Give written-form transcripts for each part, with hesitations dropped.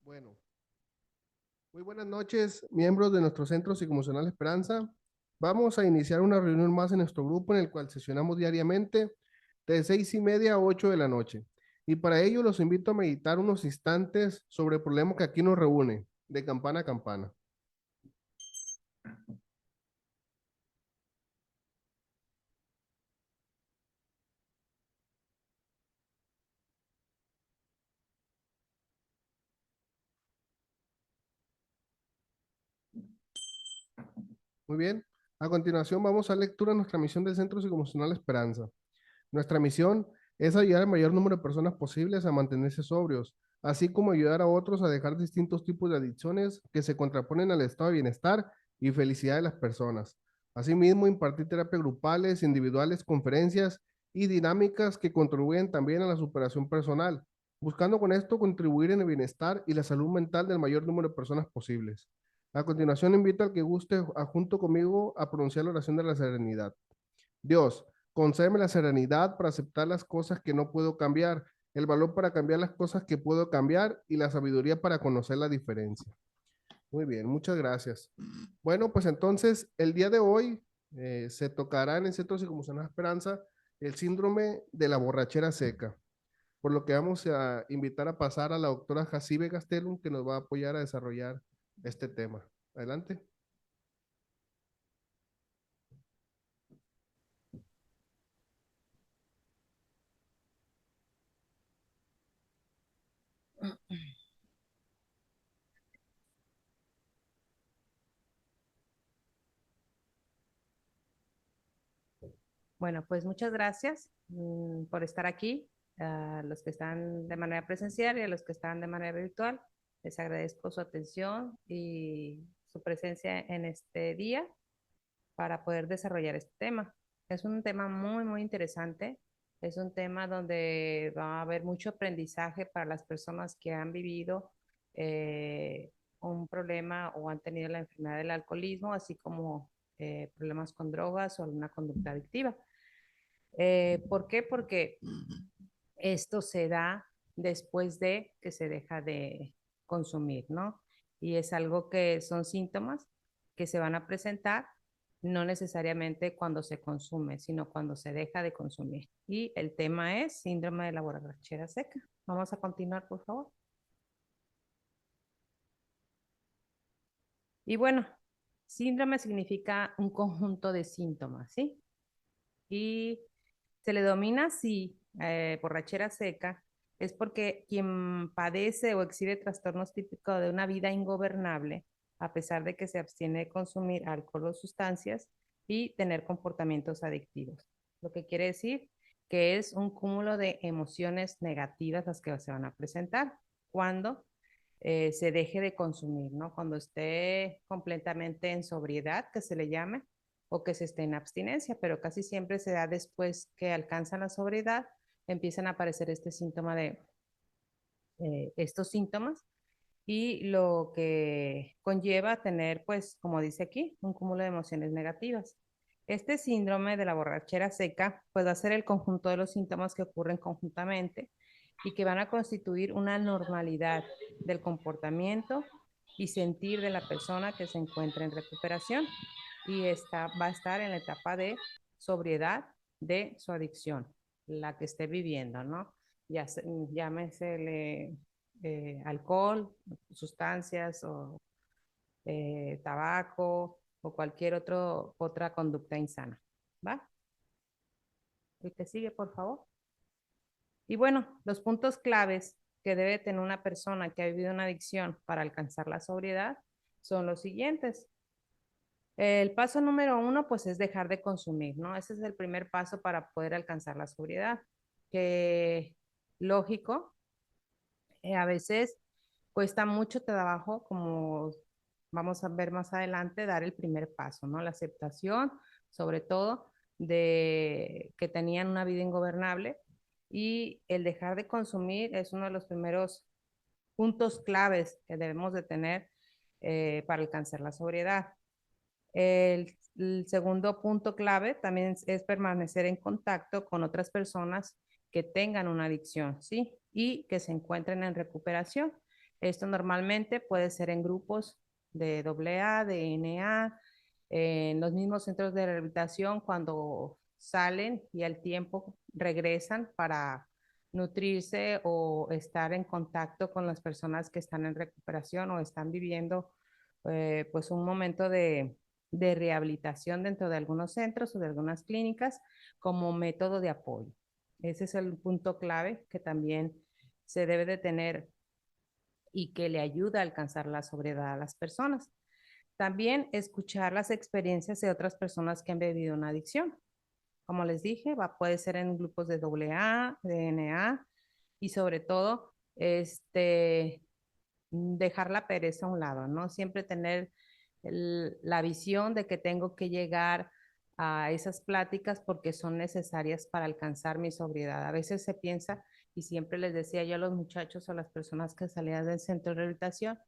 Bueno, muy buenas noches, miembros de nuestro Centro Psicoemocional Esperanza. Vamos a iniciar una reunión más en nuestro grupo en el cual sesionamos diariamente de 6:30 a 8 de la noche. Y para ello los invito a meditar unos instantes sobre el problema que aquí nos reúne, de campana a campana. Muy bien. A continuación vamos a lectura nuestra misión del Centro Psicoemocional Esperanza. Nuestra misión es ayudar al mayor número de personas posibles a mantenerse sobrios, así como ayudar a otros a dejar distintos tipos de adicciones que se contraponen al estado de bienestar y felicidad de las personas. Asimismo, impartir terapias grupales, individuales, conferencias y dinámicas que contribuyen también a la superación personal, buscando con esto contribuir en el bienestar y la salud mental del mayor número de personas posibles. A continuación, invito al que guste junto conmigo a pronunciar la oración de la serenidad. Dios, concédeme la serenidad para aceptar las cosas que no puedo cambiar, el valor para cambiar las cosas que puedo cambiar y la sabiduría para conocer la diferencia. Muy bien, muchas gracias. Bueno, pues entonces el día de hoy se tocará en el Centro Psicoemocional Esperanza el síndrome de la borrachera seca, por lo que vamos a invitar a pasar a la doctora Jacibe Gastelum, que nos va a apoyar a desarrollar este tema. Adelante. Bueno, pues muchas gracias por estar aquí, a los que están de manera presencial y a los que están de manera virtual. Les agradezco su atención y su presencia en este día para poder desarrollar este tema. Es un tema muy, muy interesante. Es un tema donde va a haber mucho aprendizaje para las personas que han vivido un problema o han tenido la enfermedad del alcoholismo, así como problemas con drogas o alguna conducta adictiva. ¿Por qué? Porque esto se da después de que se deja de consumir, ¿no? Y es algo que son síntomas que se van a presentar no necesariamente cuando se consume, sino cuando se deja de consumir. Y el tema es síndrome de la borrachera seca. Vamos a continuar, por favor. Y bueno, síndrome significa un conjunto de síntomas, ¿sí? Y se le domina así, borrachera seca, es porque quien padece o exhibe trastornos típicos de una vida ingobernable, a pesar de que se abstiene de consumir alcohol o sustancias y tener comportamientos adictivos. Lo que quiere decir que es un cúmulo de emociones negativas las que se van a presentar cuando se deje de consumir, ¿no? Cuando esté completamente en sobriedad, que se le llame, o que se esté en abstinencia, pero casi siempre se da después que alcanzan la sobriedad, empiezan a aparecer este síntoma de estos síntomas y lo que conlleva tener, pues, como dice aquí, un cúmulo de emociones negativas. Este síndrome de la borrachera seca, pues va a ser el conjunto de los síntomas que ocurren conjuntamente y que van a constituir una normalidad del comportamiento y sentir de la persona que se encuentra en recuperación y esta va a estar en la etapa de sobriedad de su adicción, la que esté viviendo, ¿no? Ya llámesele alcohol, sustancias o tabaco o cualquier otra conducta insana, ¿va? El que sigue, por favor. Y bueno, los puntos claves que debe tener una persona que ha vivido una adicción para alcanzar la sobriedad son los siguientes. El paso número uno, pues, es dejar de consumir, ¿no? Ese es el primer paso para poder alcanzar la sobriedad. Que lógico, a veces cuesta mucho trabajo, como vamos a ver más adelante, dar el primer paso, ¿no? La aceptación, sobre todo, de que tenían una vida ingobernable y el dejar de consumir es uno de los primeros puntos claves que debemos de tener para alcanzar la sobriedad. El segundo punto clave también es permanecer en contacto con otras personas que tengan una adicción, ¿sí? Y que se encuentren en recuperación. Esto normalmente puede ser en grupos de AA, de NA, en los mismos centros de rehabilitación cuando salen y al tiempo regresan para nutrirse o estar en contacto con las personas que están en recuperación o están viviendo pues un momento de rehabilitación dentro de algunos centros o de algunas clínicas como método de apoyo. Ese es el punto clave que también se debe de tener y que le ayuda a alcanzar la sobriedad a las personas. También escuchar las experiencias de otras personas que han vivido una adicción. Como les dije, puede ser en grupos de AA, de NA y sobre todo dejar la pereza a un lado, ¿no? Siempre tener la visión de que tengo que llegar a esas pláticas porque son necesarias para alcanzar mi sobriedad. A veces se piensa, y siempre les decía yo a los muchachos o a las personas que salían del centro de rehabilitación,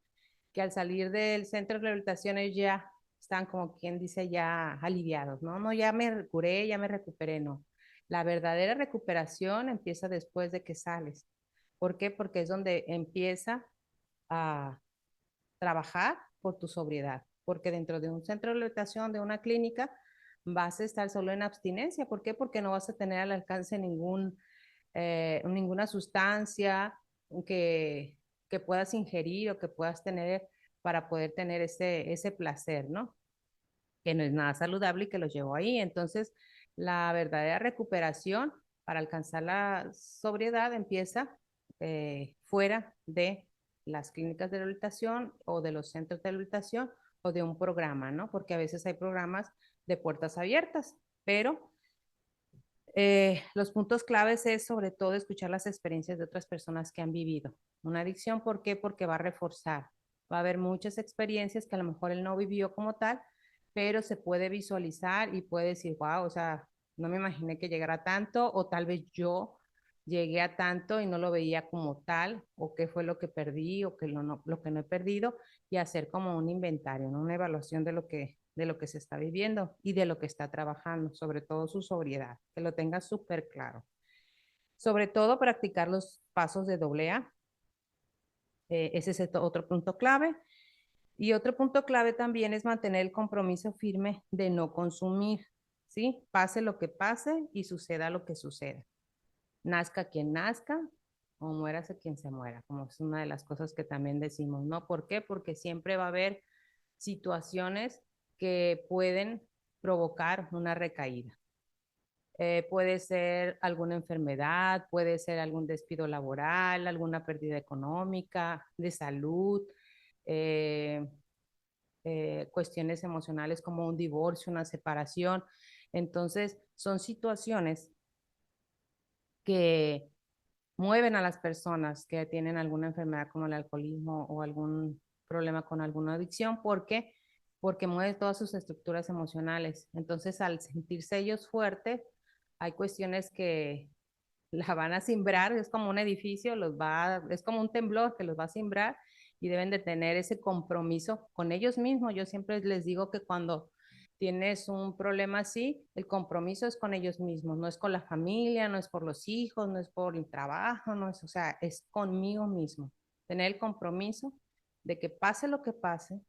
que al salir del centro de rehabilitación ellos ya están como quien dice ya aliviados, ¿no? No, ya me curé, ya me recuperé, no. La verdadera recuperación empieza después de que sales. ¿Por qué? Porque es donde empieza a trabajar por tu sobriedad, porque dentro de un centro de rehabilitación, de una clínica, vas a estar solo en abstinencia. ¿Por qué? Porque no vas a tener al alcance ninguna sustancia que, que puedas ingerir o que puedas tener para poder tener ese placer, ¿no? Que no es nada saludable y que los llevó ahí. Entonces, la verdadera recuperación para alcanzar la sobriedad empieza fuera de las clínicas de rehabilitación o de los centros de rehabilitación o de un programa, ¿no? Porque a veces hay programas de puertas abiertas, pero los puntos claves es sobre todo escuchar las experiencias de otras personas que han vivido una adicción. ¿Por qué? Porque va a reforzar. Va a haber muchas experiencias que a lo mejor él no vivió como tal, pero se puede visualizar y puede decir, wow, o sea, no me imaginé que llegara tanto o tal vez yo llegué a tanto y no lo veía como tal o qué fue lo que perdí o lo que no he perdido y hacer como un inventario, ¿no? Una evaluación de lo que se está viviendo y de lo que está trabajando, sobre todo su sobriedad, que lo tenga súper claro. Sobre todo practicar los pasos de AA, ese es otro punto clave. Y otro punto clave también es mantener el compromiso firme de no consumir, ¿sí? Pase lo que pase y suceda lo que suceda. Nazca quien nazca o muérase quien se muera, como es una de las cosas que también decimos, ¿no? ¿Por qué? Porque siempre va a haber situaciones que pueden provocar una recaída. Puede ser alguna enfermedad, puede ser algún despido laboral, alguna pérdida económica, de salud, eh, cuestiones emocionales como un divorcio, una separación. Entonces, son situaciones que mueven a las personas que tienen alguna enfermedad como el alcoholismo o algún problema con alguna adicción. ¿Por qué? Porque mueve todas sus estructuras emocionales. Entonces, al sentirse ellos fuertes, hay cuestiones que la van a simbrar, es como un edificio, es como un temblor que los va a simbrar y deben de tener ese compromiso con ellos mismos. Yo siempre les digo que cuando tienes un problema así, el compromiso es con ellos mismos, no es con la familia, no es por los hijos, no es por el trabajo, no es, o sea, es conmigo mismo. Tener el compromiso de que pase lo que pase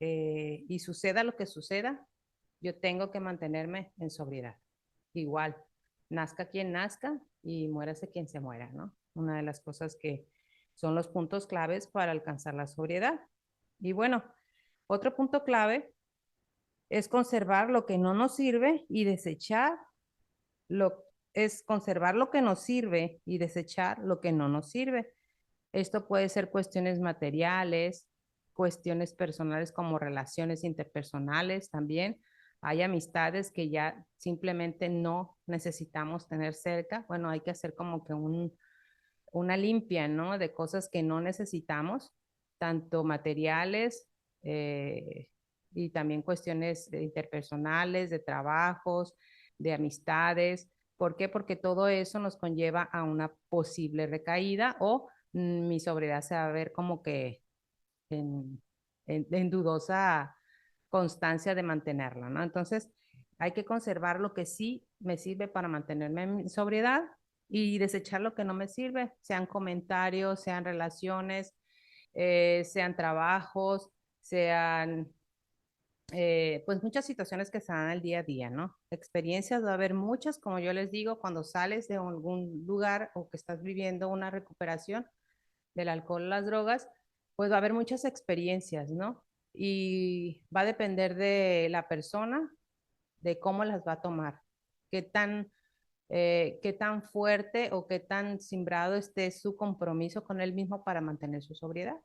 y suceda lo que suceda, yo tengo que mantenerme en sobriedad. Igual, nazca quien nazca y muérase quien se muera, ¿no? Una de las cosas que son los puntos claves para alcanzar la sobriedad. Y bueno, otro punto clave es conservar lo que no nos sirve y desechar lo es conservar lo que nos sirve y desechar lo que no nos sirve. Esto puede ser cuestiones materiales, cuestiones personales como relaciones interpersonales también. Hay amistades que ya simplemente no necesitamos tener cerca. Bueno, hay que hacer como que una limpia, ¿no? De cosas que no necesitamos, tanto materiales y también cuestiones interpersonales, de trabajos, de amistades. ¿Por qué? Porque todo eso nos conlleva a una posible recaída o mi sobriedad se va a ver como que en, en dudosa constancia de mantenerla, ¿no? Entonces, hay que conservar lo que sí me sirve para mantenerme en sobriedad y desechar lo que no me sirve, sean comentarios, sean relaciones, sean trabajos, sean pues muchas situaciones que se dan al día a día, ¿no? Experiencias va a haber muchas, como yo les digo, cuando sales de algún lugar o que estás viviendo una recuperación del alcohol o las drogas, pues va a haber muchas experiencias, ¿no? Y va a depender de la persona, de cómo las va a tomar, qué qué tan fuerte o qué tan simbrado esté su compromiso con él mismo para mantener su sobriedad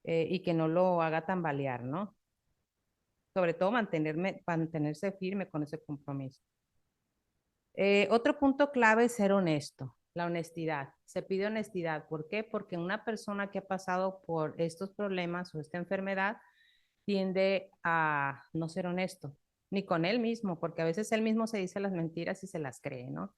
y que no lo haga tambalear, ¿no? Sobre todo mantenerse firme con ese compromiso. Otro punto clave es ser honesto, la honestidad. Se pide honestidad. ¿Por qué? Porque una persona que ha pasado por estos problemas o esta enfermedad tiende a no ser honesto, ni con él mismo, porque a veces él mismo se dice las mentiras y se las cree, ¿no?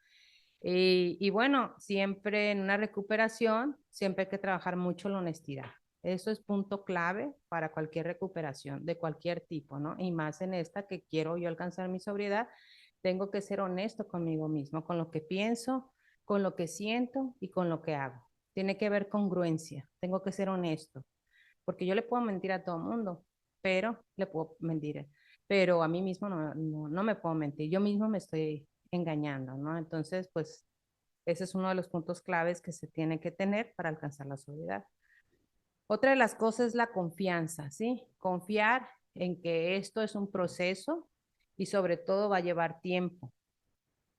Y bueno, siempre en una recuperación, siempre hay que trabajar mucho la honestidad. Eso es punto clave para cualquier recuperación de cualquier tipo, ¿no? Y más en esta que quiero yo alcanzar mi sobriedad, tengo que ser honesto conmigo mismo, con lo que pienso, con lo que siento y con lo que hago. Tiene que haber congruencia, tengo que ser honesto, porque yo le puedo mentir a todo el mundo, pero le puedo mentir, pero a mí mismo no me puedo mentir, yo mismo me estoy engañando, ¿no? Entonces, pues ese es uno de los puntos claves que se tiene que tener para alcanzar la sobriedad. Otra de las cosas es la confianza, ¿sí? Confiar en que esto es un proceso y sobre todo va a llevar tiempo.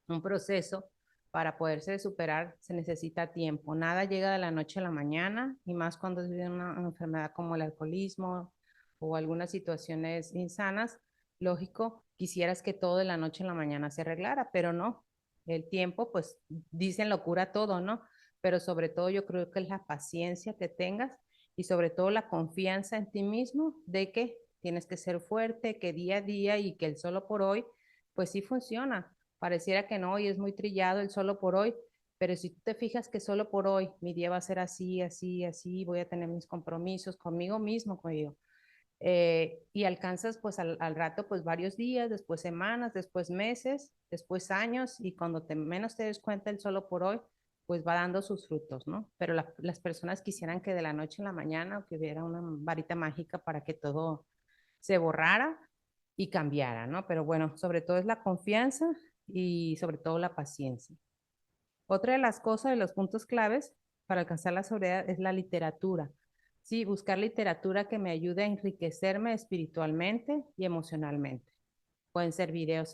Un proceso para poderse superar se necesita tiempo. Nada llega de la noche a la mañana y más cuando es una enfermedad como el alcoholismo o algunas situaciones insanas. Lógico, quisieras que todo de la noche a la mañana se arreglara, pero no. El tiempo, pues dicen lo cura todo, ¿no? Pero sobre todo yo creo que es la paciencia que tengas y sobre todo la confianza en ti mismo de que tienes que ser fuerte, que día a día y que el solo por hoy, pues sí funciona. Pareciera que no y es muy trillado el solo por hoy, pero si tú te fijas que solo por hoy mi día va a ser así, así, así, voy a tener mis compromisos conmigo mismo, conmigo, y alcanzas pues al rato pues varios días, después semanas, después meses, después años y cuando menos te des cuenta el solo por hoy pues va dando sus frutos, ¿no? Pero las personas quisieran que de la noche a la mañana o que hubiera una varita mágica para que todo se borrara y cambiara, ¿no? Pero bueno, sobre todo es la confianza y sobre todo la paciencia. Otra de las cosas, de los puntos claves para alcanzar la sobriedad es la literatura. Sí, buscar literatura que me ayude a enriquecerme espiritualmente y emocionalmente. Pueden ser videos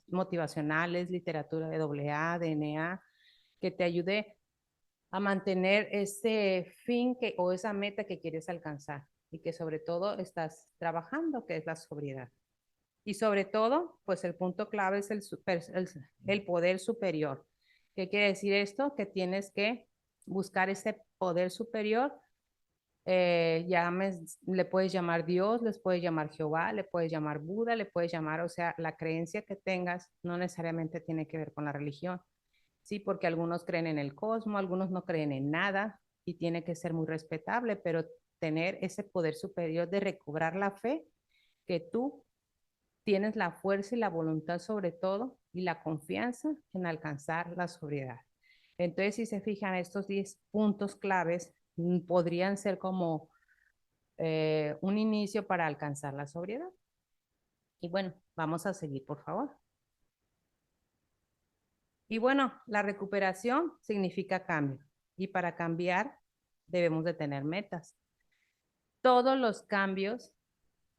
motivacionales, literatura de AA, DNA, que te ayude a mantener ese fin o esa meta que quieres alcanzar y que sobre todo estás trabajando, que es la sobriedad. Y sobre todo, pues el punto clave es el poder superior. ¿Qué quiere decir esto? Que tienes que buscar ese poder superior. Le puedes llamar Dios, les puedes llamar Jehová, le puedes llamar Buda, le puedes llamar, o sea, la creencia que tengas no necesariamente tiene que ver con la religión. Sí, porque algunos creen en el cosmos, algunos no creen en nada y tiene que ser muy respetable, pero tener ese poder superior de recobrar la fe que tú tienes la fuerza y la voluntad sobre todo y la confianza en alcanzar la sobriedad. Entonces, si se fijan, estos 10 puntos claves podrían ser como un inicio para alcanzar la sobriedad. Y bueno, vamos a seguir, por favor. Y bueno, la recuperación significa cambio. Y para cambiar debemos de tener metas. Todos los cambios,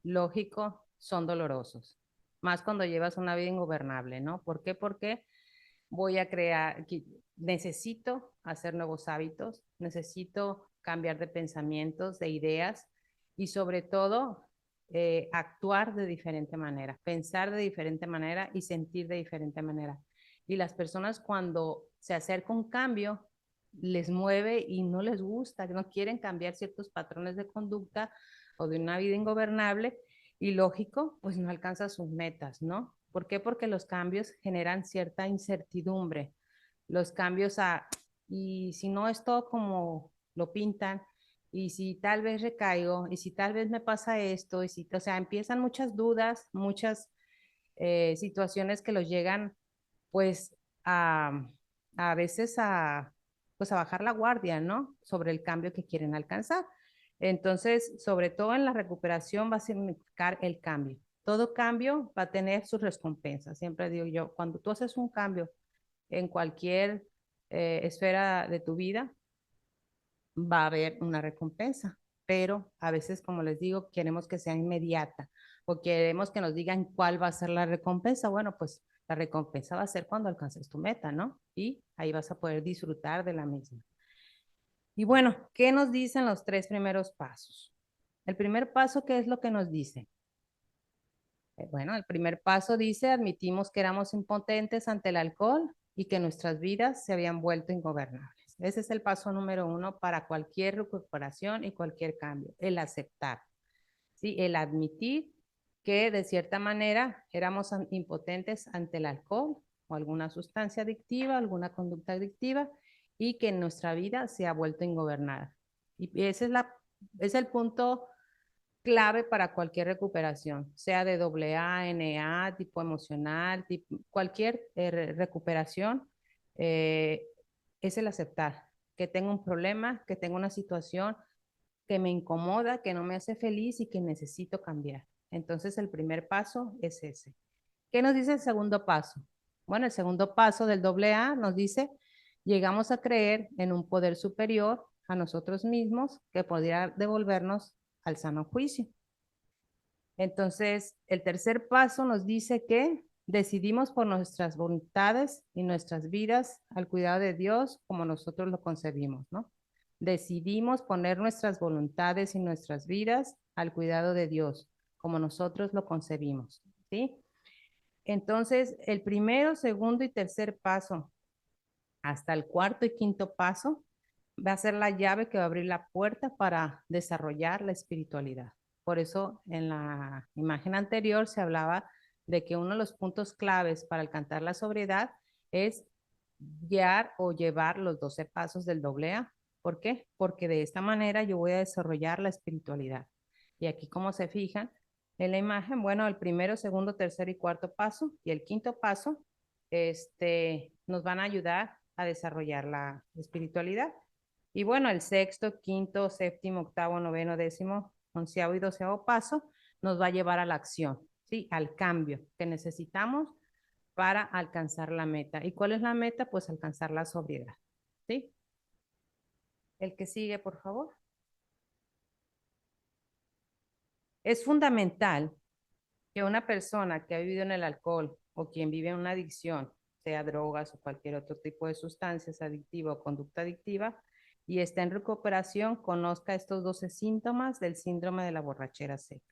lógico, son dolorosos. Más cuando llevas una vida ingobernable, ¿no? ¿Por qué? Porque voy a crear, necesito hacer nuevos hábitos, necesito cambiar de pensamientos, de ideas y sobre todo actuar de diferente manera, pensar de diferente manera y sentir de diferente manera. Y las personas cuando se acerca un cambio, les mueve y no les gusta, no quieren cambiar ciertos patrones de conducta o de una vida ingobernable y lógico, pues no alcanza sus metas, ¿no? ¿Por qué? Porque los cambios generan cierta incertidumbre. Los cambios y si no es todo como lo pintan, y si tal vez recaigo, y si tal vez me pasa esto, y si, o sea, empiezan muchas dudas, muchas situaciones que los llegan, pues, a veces pues a bajar la guardia, ¿no? Sobre el cambio que quieren alcanzar. Entonces, sobre todo en la recuperación va a significar el cambio. Todo cambio va a tener sus recompensas. Siempre digo yo, cuando tú haces un cambio en cualquier esfera de tu vida, va a haber una recompensa, pero a veces, como les digo, queremos que sea inmediata o queremos que nos digan cuál va a ser la recompensa. Bueno, pues la recompensa va a ser cuando alcances tu meta, ¿no? Y ahí vas a poder disfrutar de la misma. Y bueno, ¿qué nos dicen los tres primeros pasos? El primer paso, ¿qué es lo que nos dice? Bueno, el primer paso dice, admitimos que éramos impotentes ante el alcohol y que nuestras vidas se habían vuelto ingobernables. Ese es el paso número uno para cualquier recuperación y cualquier cambio, el aceptar, ¿sí? El admitir que de cierta manera éramos impotentes ante el alcohol o alguna sustancia adictiva, alguna conducta adictiva y que nuestra vida se ha vuelto ingobernada. Y ese es el punto clave para cualquier recuperación, sea de AA, NA, tipo emocional, cualquier recuperación, eh, es el aceptar que tengo un problema, que tengo una situación que me incomoda, que no me hace feliz y que necesito cambiar. Entonces el primer paso es ese. ¿Qué nos dice el segundo paso? Bueno, el segundo paso del AA nos dice, llegamos a creer en un poder superior a nosotros mismos que podría devolvernos al sano juicio. Entonces, el tercer paso nos dice que decidimos por nuestras voluntades y nuestras vidas al cuidado de Dios como nosotros lo concebimos, ¿no? Decidimos poner nuestras voluntades y nuestras vidas al cuidado de Dios como nosotros lo concebimos, ¿sí? Entonces, el primero, segundo y tercer paso, hasta el cuarto y quinto paso, va a ser la llave que va a abrir la puerta para desarrollar la espiritualidad. Por eso en la imagen anterior se hablaba de que uno de los puntos claves para alcanzar la sobriedad es guiar o llevar los 12 pasos del AA. ¿Por qué? Porque de esta manera yo voy a desarrollar la espiritualidad. Y aquí, como se fijan en la imagen, bueno, el primero, segundo, tercer y cuarto paso y el quinto paso nos van a ayudar a desarrollar la espiritualidad. Y bueno, el sexto, quinto, séptimo, octavo, noveno, décimo, onceavo y doceavo paso nos va a llevar a la acción, ¿sí? Al cambio que necesitamos para alcanzar la meta. ¿Y cuál es la meta? Pues alcanzar la sobriedad, ¿sí? El que sigue, por favor. Es fundamental que una persona que ha vivido en el alcohol o quien vive en una adicción, sea drogas o cualquier otro tipo de sustancias adictiva o conducta adictiva, y está en recuperación, conozca estos 12 síntomas del síndrome de la borrachera seca.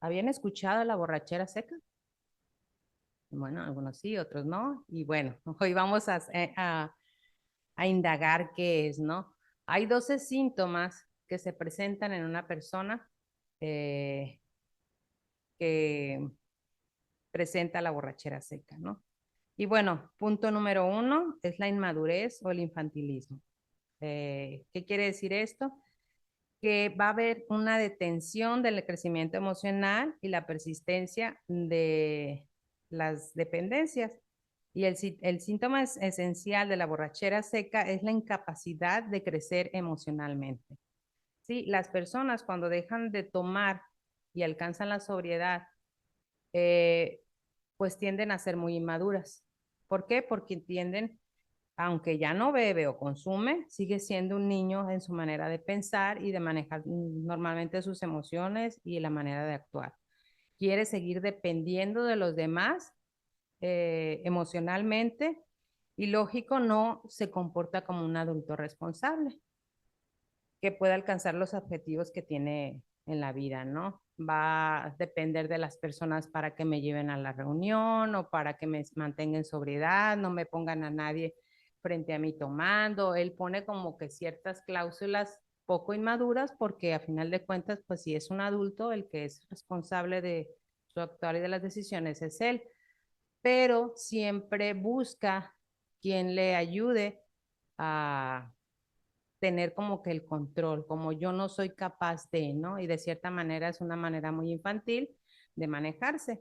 ¿Habían escuchado la borrachera seca? Bueno, algunos sí, otros no. Y bueno, hoy vamos a indagar qué es, ¿no? Hay 12 síntomas que se presentan en una persona eh, que presenta la borrachera seca, ¿no? Y bueno, punto número uno es la inmadurez o el infantilismo. ¿Qué quiere decir esto? Que va a haber una detención del crecimiento emocional y la persistencia de las dependencias. Y el síntoma esencial de la borrachera seca es la incapacidad de crecer emocionalmente. Sí, las personas cuando dejan de tomar y alcanzan la sobriedad, eh, pues tienden a ser muy inmaduras. ¿Por qué? Porque tienden, aunque ya no bebe o consume, sigue siendo un niño en su manera de pensar y de manejar normalmente sus emociones y la manera de actuar. Quiere seguir dependiendo de los demás emocionalmente y lógico no se comporta como un adulto responsable que pueda alcanzar los objetivos que tiene en la vida, ¿no? Va a depender de las personas para que me lleven a la reunión o para que me mantengan en sobriedad, no me pongan a nadie frente a mí tomando. Él pone como que ciertas cláusulas poco inmaduras porque a final de cuentas, pues si es un adulto, el que es responsable de su actuar y de las decisiones es él, pero siempre busca quien le ayude a tener como que el control, como yo no soy capaz de, ¿no? Y de cierta manera es una manera muy infantil de manejarse.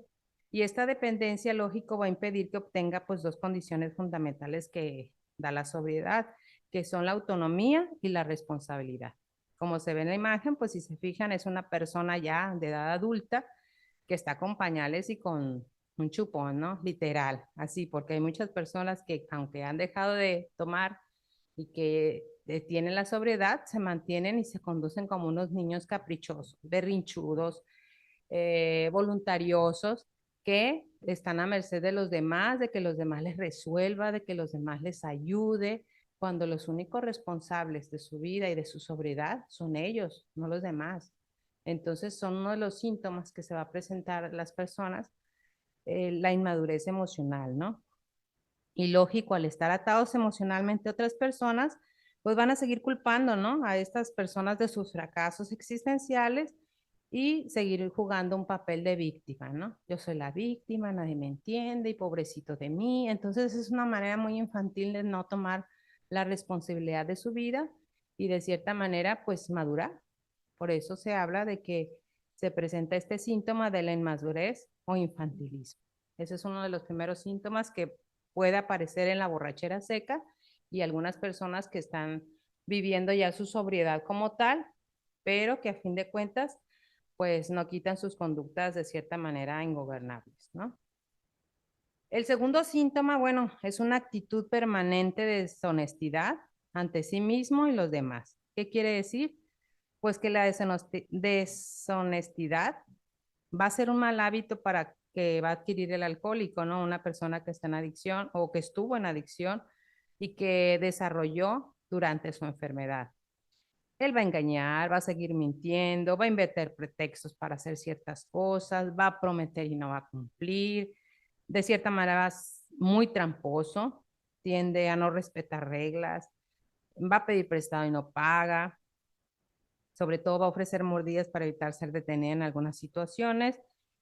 Y esta dependencia, lógico, va a impedir que obtenga pues dos condiciones fundamentales que da la sobriedad, que son la autonomía y la responsabilidad. Como se ve en la imagen, pues si se fijan, es una persona ya de edad adulta que está con pañales y con un chupón, ¿no? Literal, así, porque hay muchas personas que aunque han dejado de tomar y que tienen la sobriedad, se mantienen y se conducen como unos niños caprichosos, berrinchudos, voluntariosos, que están a merced de los demás, de que los demás les resuelva, de que los demás les ayude, cuando los únicos responsables de su vida y de su sobriedad son ellos, no los demás. Entonces son uno de los síntomas que se va a presentar a las personas, la inmadurez emocional, ¿no? Y lógico, al estar atados emocionalmente a otras personas, pues van a seguir culpando, ¿no? A estas personas de sus fracasos existenciales y seguir jugando un papel de víctima, ¿no? Yo soy la víctima, nadie me entiende y pobrecito de mí. Entonces es una manera muy infantil de no tomar la responsabilidad de su vida y de cierta manera, pues madurar. Por eso se habla de que se presenta este síntoma de la inmadurez o infantilismo. Ese es uno de los primeros síntomas que puede aparecer en la borrachera seca y algunas personas que están viviendo ya su sobriedad como tal, pero que a fin de cuentas, pues no quitan sus conductas de cierta manera ingobernables, ¿no? El segundo síntoma, bueno, es una actitud permanente de deshonestidad ante sí mismo y los demás. ¿Qué quiere decir? Pues que la deshonestidad va a ser un mal hábito para que va a adquirir el alcohólico, ¿no? Una persona que está en adicción o que estuvo en adicción y que desarrolló durante su enfermedad. Él va a engañar, va a seguir mintiendo, va a inventar pretextos para hacer ciertas cosas, va a prometer y no va a cumplir. De cierta manera es muy tramposo, tiende a no respetar reglas, va a pedir prestado y no paga, sobre todo va a ofrecer mordidas para evitar ser detenida en algunas situaciones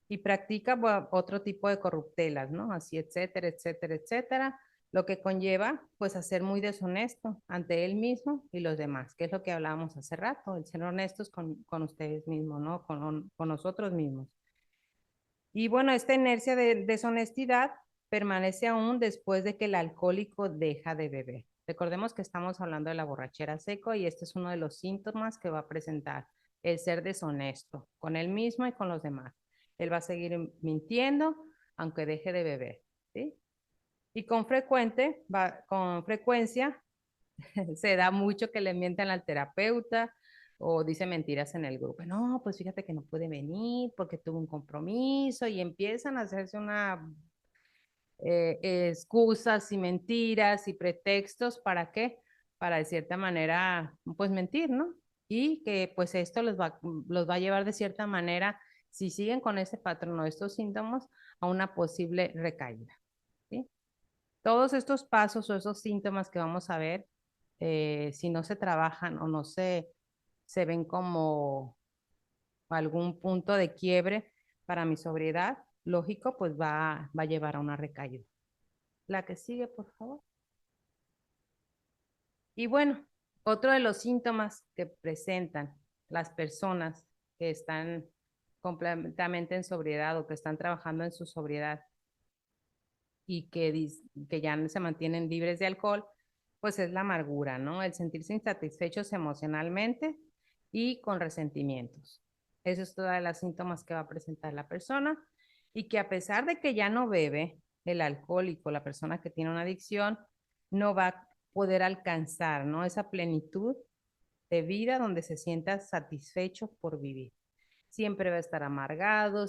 y practica otro tipo de corruptelas, ¿no? Así, etcétera, etcétera, etcétera, lo que conlleva pues a ser muy deshonesto ante él mismo y los demás, que es lo que hablábamos hace rato, el ser honestos con ustedes mismos, ¿no? Con nosotros mismos. Y bueno, esta inercia de deshonestidad permanece aún después de que el alcohólico deja de beber. Recordemos que estamos hablando de la borrachera seco y este es uno de los síntomas que va a presentar, el ser deshonesto con él mismo y con los demás. Él va a seguir mintiendo aunque deje de beber, ¿sí? Y con frecuencia se da mucho que le mienten al terapeuta o dice mentiras en el grupo. No, pues fíjate que no pude venir porque tuve un compromiso y empiezan a hacerse una excusas y mentiras y pretextos. ¿Para qué? Para de cierta manera, pues mentir, ¿no? Y que pues esto los va a llevar de cierta manera, si siguen con ese patrón o estos síntomas, a una posible recaída, ¿sí? Todos estos pasos o esos síntomas que vamos a ver, si no se trabajan o no se ven como algún punto de quiebre para mi sobriedad, lógico, pues va a llevar a una recaída. La que sigue, por favor. Y bueno, otro de los síntomas que presentan las personas que están completamente en sobriedad o que están trabajando en su sobriedad y que ya no se mantienen libres de alcohol, pues es la amargura, ¿no? El sentirse insatisfechos emocionalmente y con resentimientos. Eso es todas las síntomas que va a presentar la persona y que a pesar de que ya no bebe, el alcohólico, la persona que tiene una adicción, no va a poder alcanzar, ¿no? Esa plenitud de vida donde se sienta satisfecho por vivir. Siempre va a estar amargado,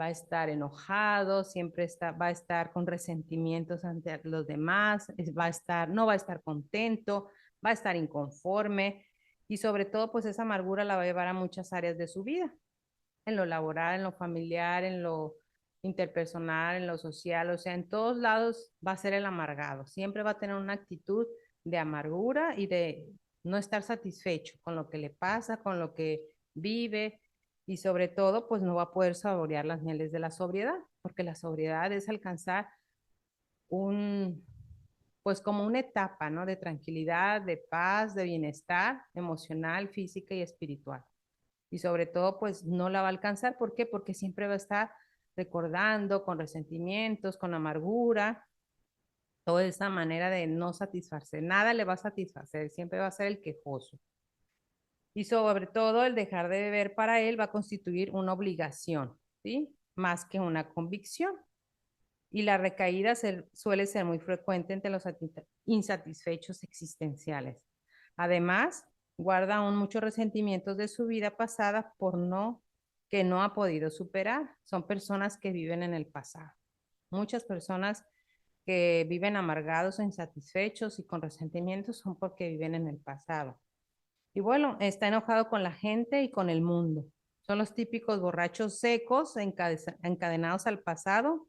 va a estar enojado, va a estar con resentimientos ante los demás, no va a estar contento, va a estar inconforme y sobre todo pues esa amargura la va a llevar a muchas áreas de su vida, en lo laboral, en lo familiar, en lo interpersonal, en lo social, o sea, en todos lados va a ser el amargado, siempre va a tener una actitud de amargura y de no estar satisfecho con lo que le pasa, con lo que vive y sobre todo pues no va a poder saborear las mieles de la sobriedad, porque la sobriedad es alcanzar un, pues como una etapa, ¿no? De tranquilidad, de paz, de bienestar emocional, física y espiritual y sobre todo pues no la va a alcanzar. ¿Por qué? Porque siempre va a estar recordando con resentimientos, con amargura toda esa manera de no satisfacer. Nada le va a satisfacer, siempre va a ser el quejoso. Y sobre todo el dejar de beber para él va a constituir una obligación, ¿sí? Más que una convicción. Y la recaída suele ser muy frecuente entre los insatisfechos existenciales. Además, guarda aún muchos resentimientos de su vida pasada que no ha podido superar. Son personas que viven en el pasado. Muchas personas que viven amargados o insatisfechos y con resentimientos son porque viven en el pasado. Y bueno, está enojado con la gente y con el mundo. Son los típicos borrachos secos, encadenados al pasado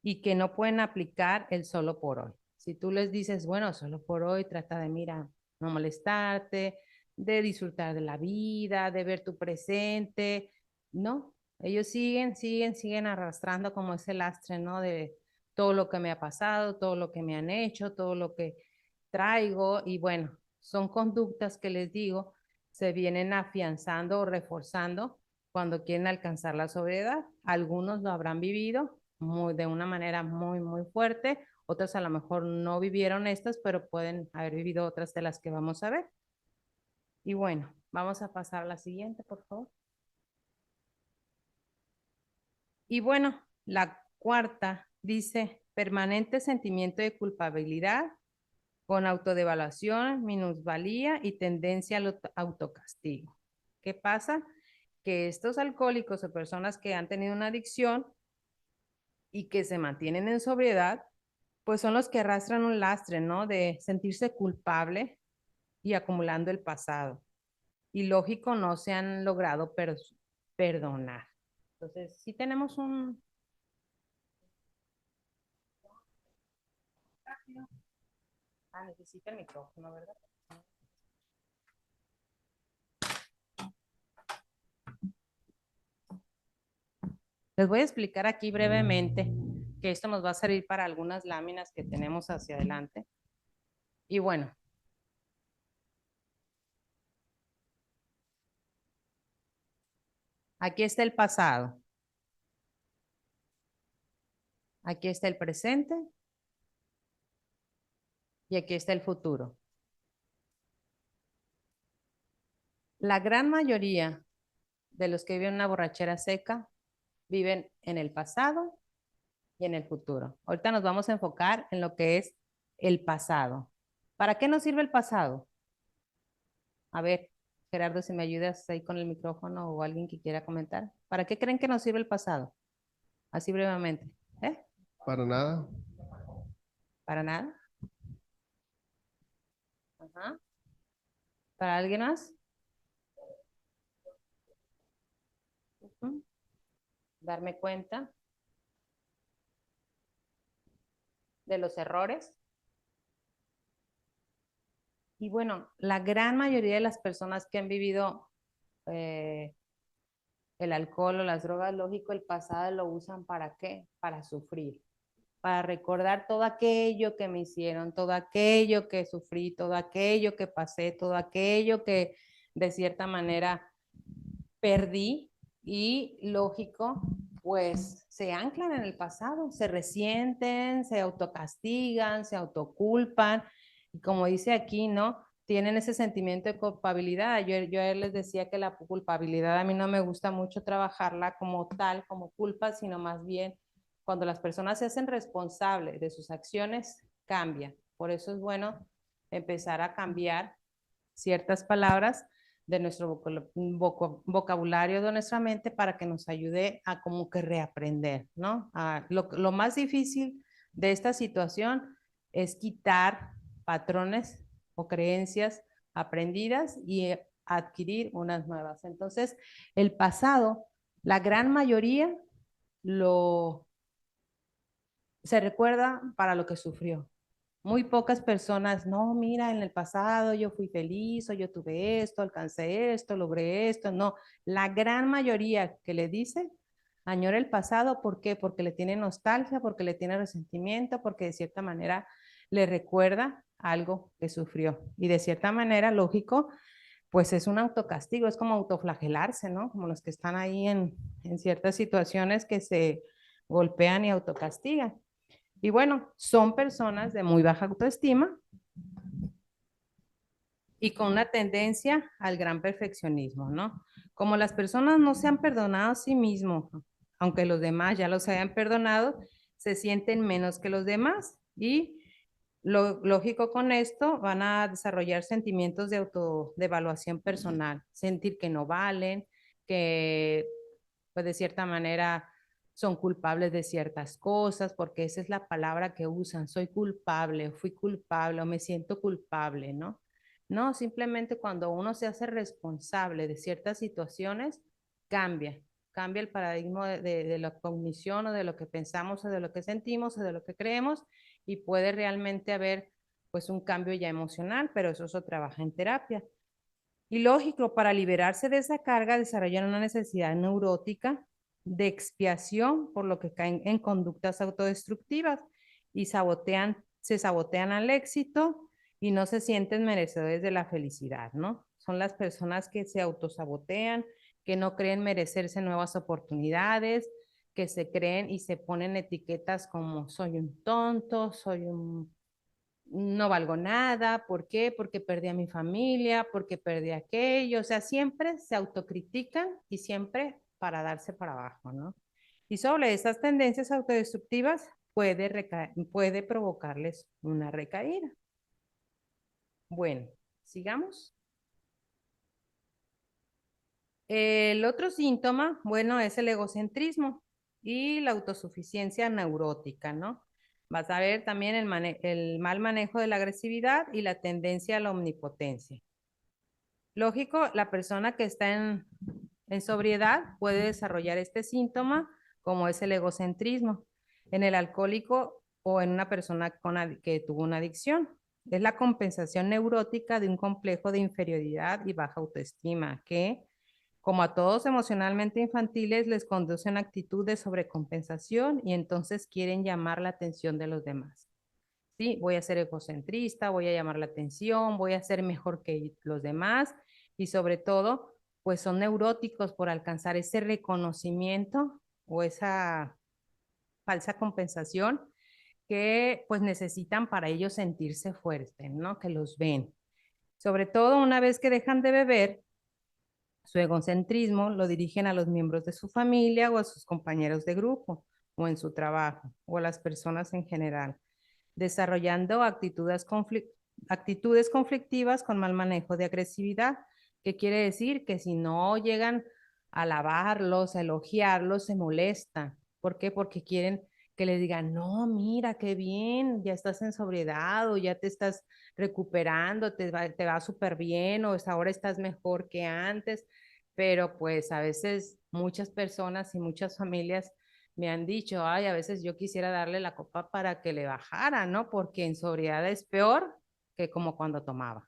y que no pueden aplicar el solo por hoy. Si tú les dices, bueno, solo por hoy, trata de, mira, no molestarte, de disfrutar de la vida, de ver tu presente, no, ellos siguen arrastrando como ese lastre, ¿no? De todo lo que me ha pasado, todo lo que me han hecho, todo lo que traigo y bueno, son conductas que les digo, se vienen afianzando o reforzando cuando quieren alcanzar la sobriedad. Algunos lo habrán vivido de una manera muy fuerte, otras a lo mejor no vivieron estas, pero pueden haber vivido otras de las que vamos a ver. Y bueno, vamos a pasar a la siguiente, por favor. Y bueno, la cuarta dice, permanente sentimiento de culpabilidad con autodevaluación, minusvalía y tendencia al autocastigo. ¿Qué pasa? Que estos alcohólicos o personas que han tenido una adicción y que se mantienen en sobriedad, pues son los que arrastran un lastre, ¿no? De sentirse culpable y acumulando el pasado. Y lógico, no se han logrado perdonar. Entonces, sí tenemos un... Ah, necesita el micrófono, ¿verdad? Les voy a explicar aquí brevemente que esto nos va a servir para algunas láminas que tenemos hacia adelante. Y bueno, aquí está el pasado. Aquí está el presente. Y aquí está el futuro. La gran mayoría de los que viven una borrachera seca viven en el pasado y en el futuro. Ahorita nos vamos a enfocar en lo que es el pasado. ¿Para qué nos sirve el pasado? A ver, Gerardo, si me ayudas ahí con el micrófono o alguien que quiera comentar. ¿Para qué creen que nos sirve el pasado? Así brevemente. ¿Eh? Para nada. ¿Para nada? Ajá. ¿Para alguien más? Darme cuenta de los errores. Y bueno, la gran mayoría de las personas que han vivido eh, el alcohol o las drogas, lógico, el pasado lo usan ¿para qué? Para sufrir, para recordar todo aquello que me hicieron, todo aquello que sufrí, todo aquello que pasé, todo aquello que de cierta manera perdí y lógico, pues se anclan en el pasado, se resienten, se autocastigan, se autoculpan y como dice aquí, ¿no? Tienen ese sentimiento de culpabilidad. Yo a él les decía que la culpabilidad a mí no me gusta mucho trabajarla como tal, como culpa, sino más bien cuando las personas se hacen responsables de sus acciones, cambian. Por eso es bueno empezar a cambiar ciertas palabras de nuestro vocabulario de nuestra mente para que nos ayude a como que reaprender, ¿no? Lo más difícil de esta situación es quitar patrones o creencias aprendidas y adquirir unas nuevas. Entonces, el pasado, la gran mayoría lo se recuerda para lo que sufrió. Muy pocas personas, no, mira, en el pasado yo fui feliz, o yo tuve esto, alcancé esto, logré esto. No, la gran mayoría que le dice, añora el pasado, ¿por qué? Porque le tiene nostalgia, porque le tiene resentimiento, porque de cierta manera le recuerda algo que sufrió. Y de cierta manera, lógico, pues es un autocastigo, es como autoflagelarse, ¿no? Como los que están ahí en ciertas situaciones que se golpean y autocastigan. Y bueno, son personas de muy baja autoestima y con una tendencia al gran perfeccionismo, ¿no? Como las personas no se han perdonado a sí mismos, aunque los demás ya los hayan perdonado, se sienten menos que los demás y lo lógico con esto van a desarrollar sentimientos de autodevaluación personal, sentir que no valen, que pues de cierta manera son culpables de ciertas cosas, porque esa es la palabra que usan, soy culpable, fui culpable o me siento culpable, ¿no? No, simplemente cuando uno se hace responsable de ciertas situaciones, cambia, cambia el paradigma de la cognición o de lo que pensamos o de lo que sentimos o de lo que creemos y puede realmente haber pues un cambio ya emocional, pero eso se trabaja en terapia. Y lógico, para liberarse de esa carga, desarrollan una necesidad neurótica de expiación, por lo que caen en conductas autodestructivas y se sabotean al éxito y no se sienten merecedores de la felicidad, ¿no? Son las personas que se autosabotean, que no creen merecerse nuevas oportunidades, que se creen y se ponen etiquetas como soy un tonto, soy un no valgo nada, ¿por qué? Porque perdí a mi familia, porque perdí aquello, o sea, siempre se autocritican y siempre para darse para abajo, ¿no? Y sobre esas tendencias autodestructivas puede provocarles una recaída. Bueno, sigamos. El otro síntoma, bueno, es el egocentrismo y la autosuficiencia neurótica, ¿no? Vas a ver también el mal manejo de la agresividad y la tendencia a la omnipotencia. Lógico, la persona que está en sobriedad puede desarrollar este síntoma como es el egocentrismo en el alcohólico o en una persona que tuvo una adicción. Es la compensación neurótica de un complejo de inferioridad y baja autoestima que, como a todos emocionalmente infantiles, les conduce a una actitud de sobrecompensación y entonces quieren llamar la atención de los demás. ¿Sí? Voy a ser egocentrista, voy a llamar la atención, voy a ser mejor que los demás y sobre todo, pues son neuróticos por alcanzar ese reconocimiento o esa falsa compensación que pues necesitan para ellos sentirse fuertes, ¿no? Que los ven. Sobre todo una vez que dejan de beber, su egocentrismo lo dirigen a los miembros de su familia o a sus compañeros de grupo o en su trabajo o a las personas en general desarrollando actitudes conflictivas con mal manejo de agresividad, que quiere decir que si no llegan a alabarlos, a elogiarlos, se molestan. ¿Por qué? Porque quieren que les digan, no, mira, qué bien, ya estás en sobriedad o ya te estás recuperando, te va súper bien o ahora estás mejor que antes, pero pues a veces muchas personas y muchas familias me han dicho, ay, a veces yo quisiera darle la copa para que le bajara, ¿no? Porque en sobriedad es peor que como cuando tomaba.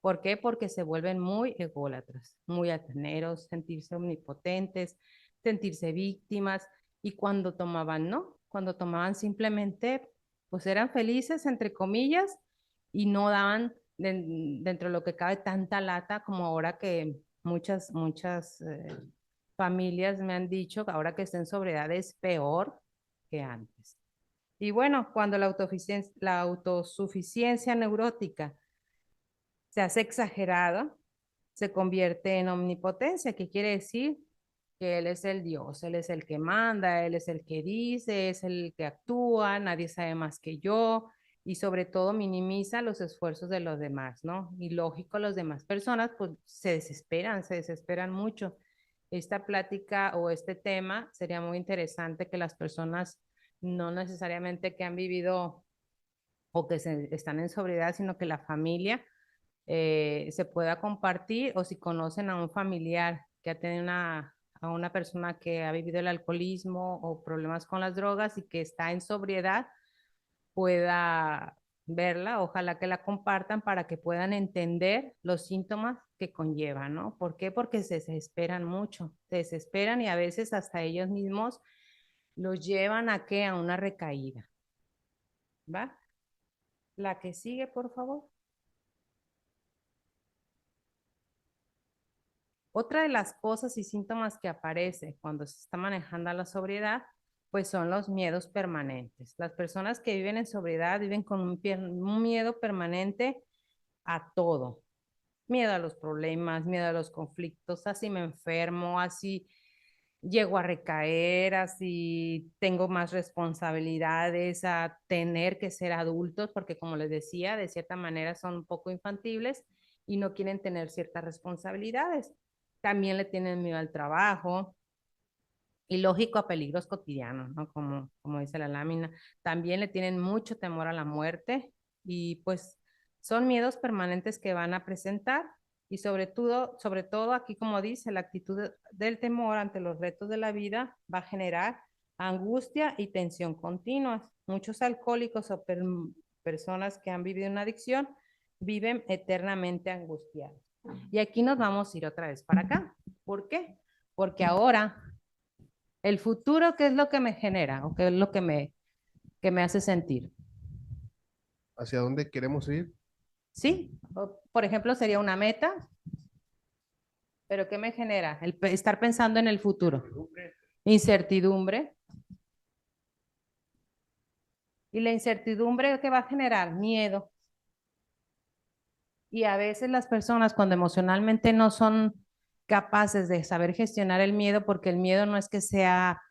¿Por qué? Porque se vuelven muy ególatras, muy altaneros, sentirse omnipotentes, sentirse víctimas y cuando tomaban, ¿no? Cuando tomaban simplemente, pues eran felices, entre comillas, y no daban dentro de lo que cabe tanta lata como ahora que muchas familias me han dicho que ahora que estén en sobriedad es peor que antes. Y bueno, cuando la autosuficiencia neurótica se hace exagerada, se convierte en omnipotencia, que quiere decir que él es el Dios, él es el que manda, él es el que dice, es el que actúa, nadie sabe más que yo y sobre todo minimiza los esfuerzos de los demás, ¿no? Y lógico, las demás personas pues se desesperan mucho. Esta plática o este tema sería muy interesante que las personas no necesariamente que han vivido o que están en sobriedad, sino que la familia se pueda compartir o si conocen a un familiar que ha tenido a una persona que ha vivido el alcoholismo o problemas con las drogas y que está en sobriedad, pueda verla, ojalá que la compartan para que puedan entender los síntomas que conllevan, ¿no? ¿Por qué? Porque se desesperan mucho, se desesperan y a veces hasta ellos mismos los llevan a qué? A una recaída, ¿va? La que sigue, por favor. Otra de las cosas y síntomas que aparece cuando se está manejando la sobriedad Pues son los miedos permanentes. Las personas que viven en sobriedad viven con un miedo permanente a todo. Miedo a los problemas, miedo a los conflictos, así me enfermo, así llego a recaer, así tengo más responsabilidades, a tener que ser adultos, porque como les decía, de cierta manera son un poco infantiles y no quieren tener ciertas responsabilidades. También le tienen miedo al trabajo y lógico a peligros cotidianos, ¿no? Como dice la lámina. También le tienen mucho temor a la muerte y pues son miedos permanentes que van a presentar y sobre todo aquí como dice, la actitud del temor ante los retos de la vida va a generar angustia y tensión continuas. Muchos alcohólicos o personas que han vivido una adicción viven eternamente angustiados. Y aquí nos vamos a ir otra vez para acá. ¿Por qué? Porque ahora el futuro, ¿qué es lo que me genera o qué es lo que me hace sentir? ¿Hacia dónde queremos ir? ¿Sí? Por ejemplo, sería una meta, pero ¿qué me genera? Estar pensando en el futuro. Incertidumbre. Y la incertidumbre que va a generar miedo. Y a veces las personas cuando emocionalmente no son capaces de saber gestionar el miedo, porque el miedo no es que sea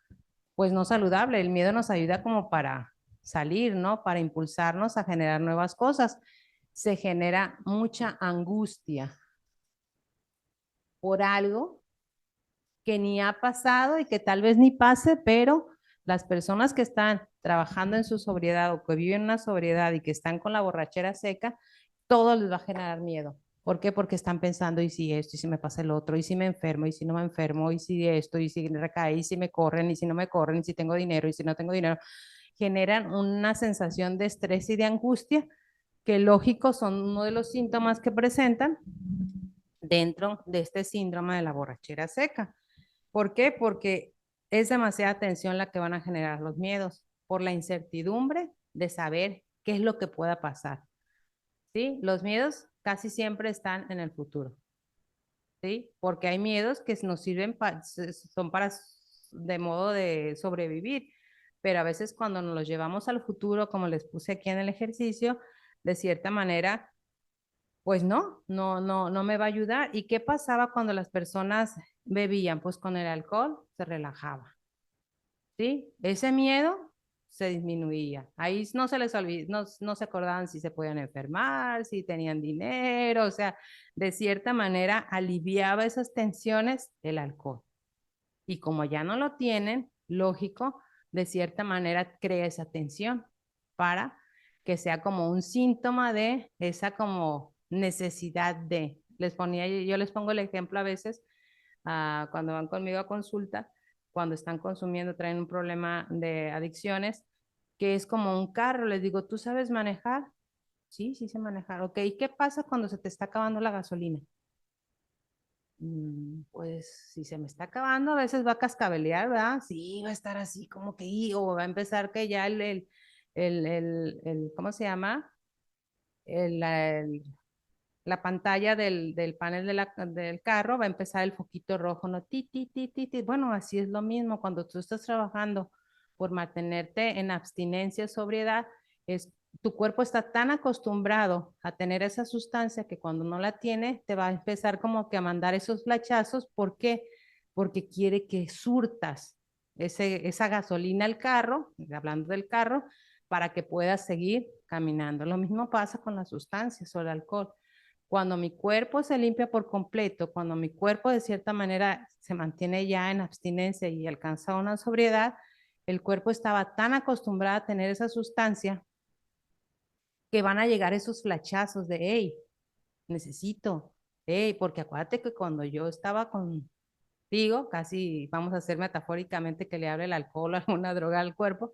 pues no saludable, el miedo nos ayuda como para salir, ¿no? Para impulsarnos a generar nuevas cosas. Se genera mucha angustia por algo que ni ha pasado y que tal vez ni pase, pero las personas que están trabajando en su sobriedad o que viven una sobriedad y que están con la borrachera seca, todo les va a generar miedo. ¿Por qué? Porque están pensando, y si esto, y si me pasa el otro, y si me enfermo, y si no me enfermo, y si esto, y si recae, y si me corren, y si no me corren, y si tengo dinero, y si no tengo dinero. Generan una sensación de estrés y de angustia que lógico son uno de los síntomas que presentan dentro de este síndrome de la borrachera seca. ¿Por qué? Porque es demasiada tensión la que van a generar los miedos por la incertidumbre de saber qué es lo que pueda pasar. ¿Sí? Los miedos casi siempre están en el futuro. ¿Sí? Porque hay miedos que nos sirven son para de modo de sobrevivir, pero a veces cuando nos los llevamos al futuro, como les puse aquí en el ejercicio, de cierta manera pues no me va a ayudar. ¿Y qué pasaba cuando las personas bebían? Pues con el alcohol se relajaba, ¿sí? Ese miedo se disminuía. Ahí no se les no se acordaban si se podían enfermar, si tenían dinero, o sea, de cierta manera aliviaba esas tensiones el alcohol. Y como ya no lo tienen, lógico, de cierta manera crea esa tensión para que sea como un síntoma de esa como necesidad de. Yo les pongo el ejemplo a veces cuando van conmigo a consulta, cuando están consumiendo, traen un problema de adicciones, que es como un carro. Les digo, ¿tú sabes manejar? Sí, sí sé manejar. Ok, ¿y qué pasa cuando se te está acabando la gasolina? Pues si se me está acabando, a veces va a cascabelear, ¿verdad? Sí, va a estar así como que, o va a empezar que ya ¿cómo se llama? El, la, el- la pantalla del panel del carro va a empezar el foquito rojo, ¿no? Ti, ti, ti, ti, ti. Bueno, así es lo mismo cuando tú estás trabajando por mantenerte en abstinencia, sobriedad, es, tu cuerpo está tan acostumbrado a tener esa sustancia que cuando no la tiene, te va a empezar como que a mandar esos flachazos. ¿Por qué? Porque quiere que surtas esa gasolina al carro, hablando del carro, para que puedas seguir caminando. Lo mismo pasa con las sustancias o el alcohol. Cuando mi cuerpo se limpia por completo, cuando mi cuerpo de cierta manera se mantiene ya en abstinencia y alcanza una sobriedad, el cuerpo estaba tan acostumbrado a tener esa sustancia que van a llegar esos flachazos de, hey, necesito, hey, porque acuérdate que cuando yo estaba contigo, casi vamos a hacer metafóricamente que le hable el alcohol o alguna droga al cuerpo,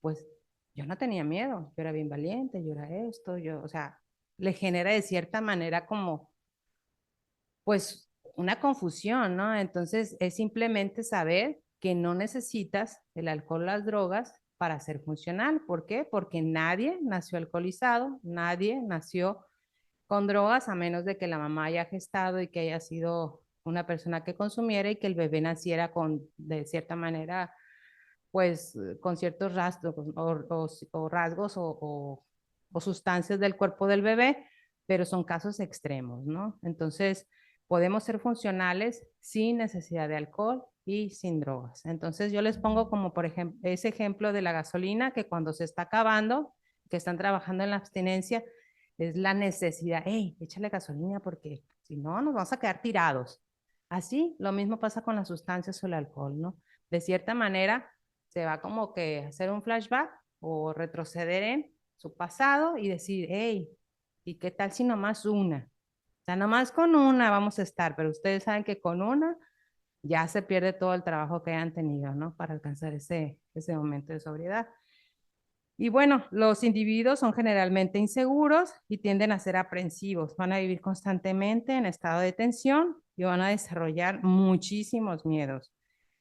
pues yo no tenía miedo, yo era bien valiente, yo era esto, o sea, le genera de cierta manera como pues una confusión, ¿no? Entonces es simplemente saber que no necesitas el alcohol o las drogas para ser funcional. ¿Por qué? Porque nadie nació alcoholizado, nadie nació con drogas a menos de que la mamá haya gestado y que haya sido una persona que consumiera y que el bebé naciera con, de cierta manera, pues con ciertos rasgos o rasgos o sustancias del cuerpo del bebé, pero son casos extremos, ¿no? Entonces, podemos ser funcionales sin necesidad de alcohol y sin drogas. Entonces, yo les pongo como, por ejemplo, ese ejemplo de la gasolina que cuando se está acabando, que están trabajando en la abstinencia, es la necesidad, hey, échale gasolina porque si no, nos vamos a quedar tirados. Así, lo mismo pasa con las sustancias o el alcohol, ¿no? De cierta manera, se va como que hacer un flashback o retroceder en su pasado y decir, hey, ¿y qué tal si nomás una? O sea, nomás con una vamos a estar, pero ustedes saben que con una ya se pierde todo el trabajo que hayan tenido, ¿no? Para alcanzar ese momento de sobriedad. Y bueno, los individuos son generalmente inseguros y tienden a ser aprensivos. Van a vivir constantemente en estado de tensión y van a desarrollar muchísimos miedos.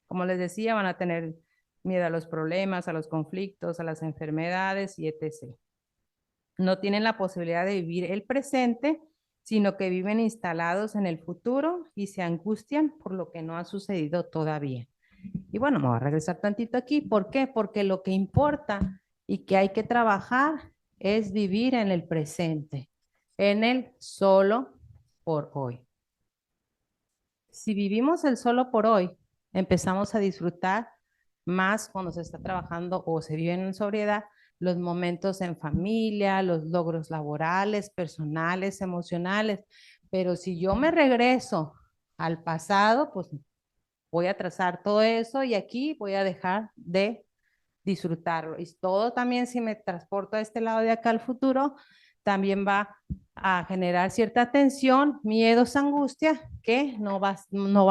Como les decía, van a tener miedo a los problemas, a los conflictos, a las enfermedades y etc. No tienen la posibilidad de vivir el presente, sino que viven instalados en el futuro y se angustian por lo que no ha sucedido todavía. Y bueno, me voy a regresar tantito aquí. ¿Por qué? Porque lo que importa y que hay que trabajar es vivir en el presente, en el solo por hoy. Si vivimos el solo por hoy, empezamos a disfrutar más cuando se está trabajando o se vive en sobriedad, los momentos en familia, los logros laborales, personales, emocionales. Pero si yo me regreso al pasado, pues voy a trazar todo eso y aquí voy a dejar de disfrutarlo. Y todo también, si me transporto a este lado de acá al futuro, también va a generar cierta tensión, miedos, angustia, que no va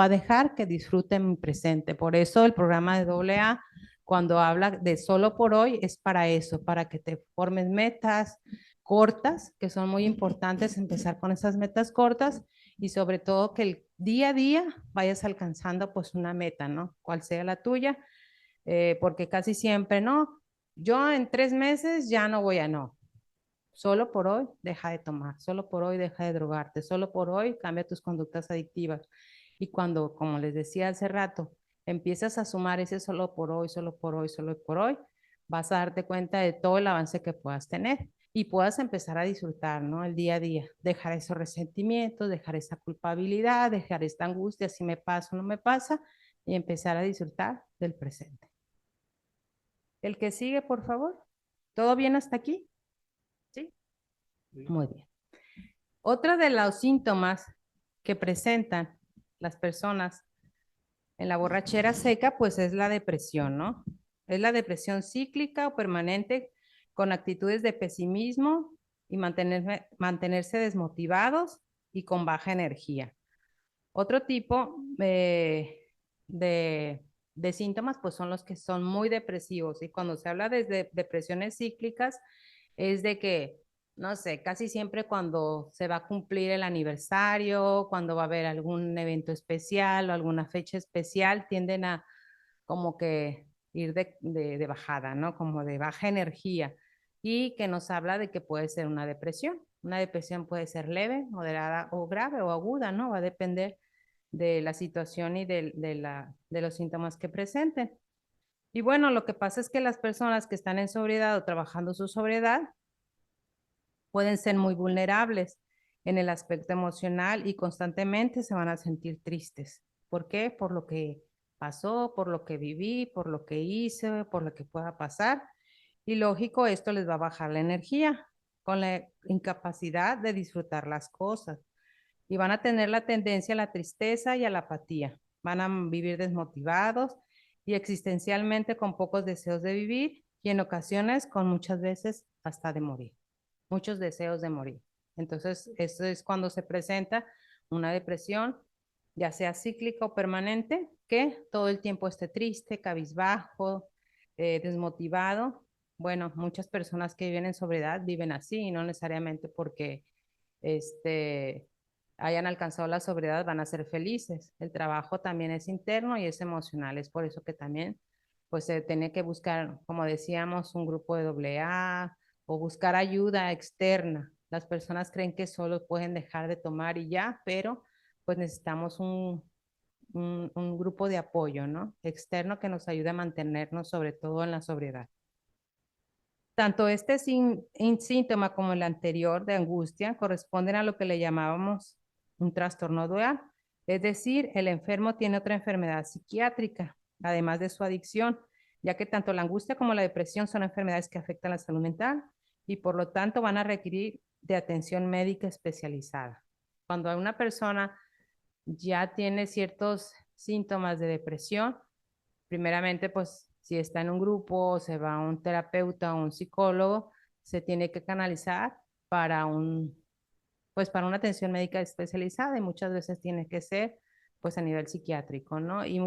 a dejar que disfruten mi presente. Por eso el programa de AA, cuando habla de solo por hoy, es para eso, para que te formes metas cortas, que son muy importantes, empezar con esas metas cortas y sobre todo que el día a día vayas alcanzando pues una meta, ¿no? Cual sea la tuya, porque casi siempre no. Yo en 3 meses ya no voy a no. Solo por hoy deja de tomar, solo por hoy deja de drogarte, solo por hoy cambia tus conductas adictivas. Y cuando, como les decía hace rato, empiezas a sumar ese solo por hoy, solo por hoy, solo por hoy, vas a darte cuenta de todo el avance que puedas tener y puedas empezar a disfrutar, ¿no? El día a día, dejar esos resentimientos, dejar esa culpabilidad, dejar esta angustia, si me pasa o no me pasa, y empezar a disfrutar del presente. El que sigue, por favor. ¿Todo bien hasta aquí? ¿Sí? Muy bien. Otro de los síntomas que presentan las personas en la borrachera seca, pues es la depresión, ¿no? Es la depresión cíclica o permanente con actitudes de pesimismo y mantenerse desmotivados y con baja energía. Otro tipo de síntomas, pues son los que son muy depresivos. Y cuando se habla de depresiones cíclicas, es de que, no sé, casi siempre cuando se va a cumplir el aniversario, cuando va a haber algún evento especial o alguna fecha especial, tienden a como que ir de bajada, ¿no? Como de baja energía. Y que nos habla de que puede ser una depresión. Una depresión puede ser leve, moderada o grave o aguda, ¿no? Va a depender de la situación y de los síntomas que presenten. Y bueno, lo que pasa es que las personas que están en sobriedad o trabajando su sobriedad pueden ser muy vulnerables en el aspecto emocional y constantemente se van a sentir tristes. ¿Por qué? Por lo que pasó, por lo que viví, por lo que hice, por lo que pueda pasar. Y lógico, esto les va a bajar la energía con la incapacidad de disfrutar las cosas y van a tener la tendencia a la tristeza y a la apatía. Van a vivir desmotivados y existencialmente con pocos deseos de vivir y en ocasiones con muchas veces hasta de morir, muchos deseos de morir. Entonces, eso es cuando se presenta una depresión, ya sea cíclica o permanente, que todo el tiempo esté triste, cabizbajo, desmotivado. Bueno, muchas personas que viven en sobriedad viven así y no necesariamente porque este, hayan alcanzado la sobriedad van a ser felices. El trabajo también es interno y es emocional. Es por eso que también pues se tiene que buscar, como decíamos, un grupo de AA o buscar ayuda externa. Las personas creen que solo pueden dejar de tomar y ya, pero pues necesitamos un grupo de apoyo, ¿no? Externo que nos ayude a mantenernos sobre todo en la sobriedad. Tanto este síntoma como el anterior de angustia corresponden a lo que le llamábamos un trastorno dual. Es decir, el enfermo tiene otra enfermedad psiquiátrica, además de su adicción, ya que tanto la angustia como la depresión son enfermedades que afectan la salud mental y por lo tanto van a requerir de atención médica especializada. Cuando una persona ya tiene ciertos síntomas de depresión, primeramente, pues si está en un grupo, se va a un terapeuta o un psicólogo, se tiene que canalizar para pues para una atención médica especializada y muchas veces tiene que ser pues a nivel psiquiátrico, ¿no? Y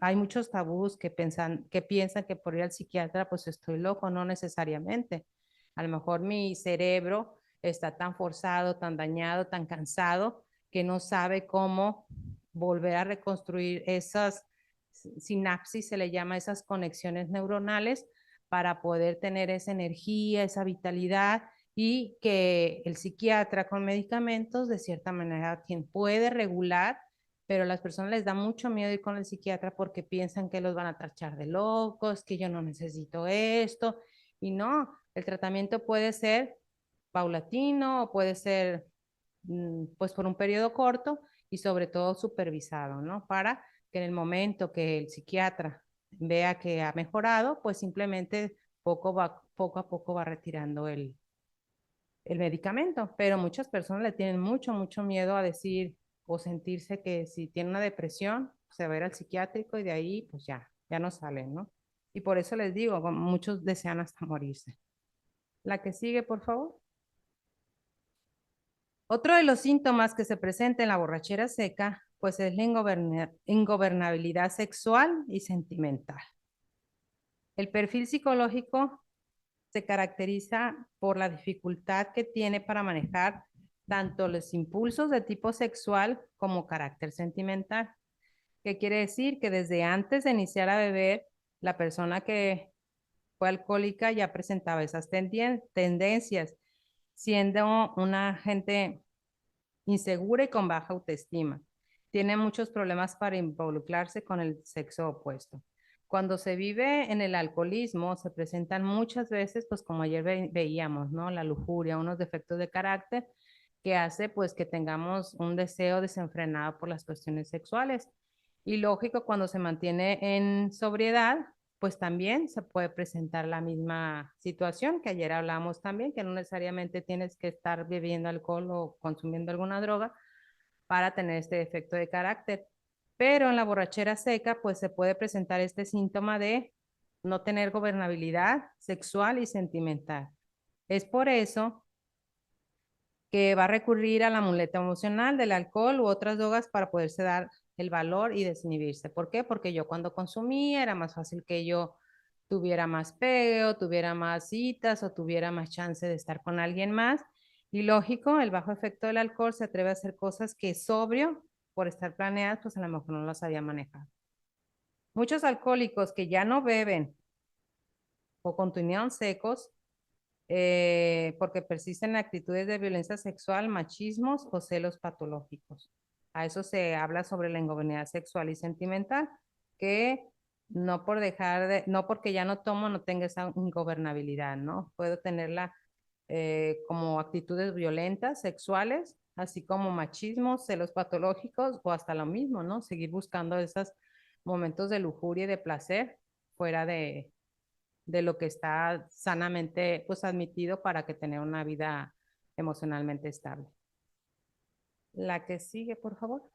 hay muchos tabús que piensan que por ir al psiquiatra pues estoy loco, no necesariamente. A lo mejor mi cerebro está tan forzado, tan dañado, tan cansado que no sabe cómo volver a reconstruir esas sinapsis, se le llama esas conexiones neuronales para poder tener esa energía, esa vitalidad y que el psiquiatra con medicamentos de cierta manera quien puede regular, pero a las personas les da mucho miedo ir con el psiquiatra porque piensan que los van a tachar de locos, que yo no necesito esto y no, el tratamiento puede ser paulatino o puede ser pues por un periodo corto y sobre todo supervisado, ¿no? Para que en el momento que el psiquiatra vea que ha mejorado, pues simplemente poco a poco va retirando el medicamento. Pero muchas personas le tienen mucho miedo a decir o sentirse que si tiene una depresión, se va a ir al psiquiátrico y de ahí pues ya no salen, ¿no? Y por eso les digo, muchos desean hasta morirse. La que sigue, por favor. Otro de los síntomas que se presenta en la borrachera seca, pues es la ingobernabilidad sexual y sentimental. El perfil psicológico se caracteriza por la dificultad que tiene para manejar tanto los impulsos de tipo sexual como carácter sentimental. ¿Qué quiere decir? Que desde antes de iniciar a beber, la persona que fue alcohólica ya presentaba esas tendencias, siendo una gente insegura y con baja autoestima. Tiene muchos problemas para involucrarse con el sexo opuesto. Cuando se vive en el alcoholismo, se presentan muchas veces, pues como ayer veíamos, ¿no? La lujuria, unos defectos de carácter que hace pues que tengamos un deseo desenfrenado por las cuestiones sexuales. Y lógico, cuando se mantiene en sobriedad, pues también se puede presentar la misma situación que ayer hablamos también, que no necesariamente tienes que estar bebiendo alcohol o consumiendo alguna droga para tener este defecto de carácter. Pero en la borrachera seca, pues se puede presentar este síntoma de no tener gobernabilidad sexual y sentimental. Es por eso que va a recurrir a la muleta emocional del alcohol u otras drogas para poderse dar el valor y desinhibirse. ¿Por qué? Porque yo cuando consumía era más fácil que yo tuviera más pego, tuviera más citas o tuviera más chance de estar con alguien más. Y lógico, el bajo efecto del alcohol se atreve a hacer cosas que sobrio, por estar planeadas, pues a lo mejor no las había manejado. Muchos alcohólicos que ya no beben o continúan secos porque persisten actitudes de violencia sexual, machismos o celos patológicos. A eso se habla sobre la ingobernabilidad sexual y sentimental, que no porque ya no tomo, no tenga esa ingobernabilidad, ¿no? Puedo tenerla como actitudes violentas, sexuales, así como machismos, celos patológicos o hasta lo mismo, ¿no? Seguir buscando esos momentos de lujuria y de placer fuera de lo que está sanamente pues admitido para que tener una vida emocionalmente estable. La que sigue, por favor.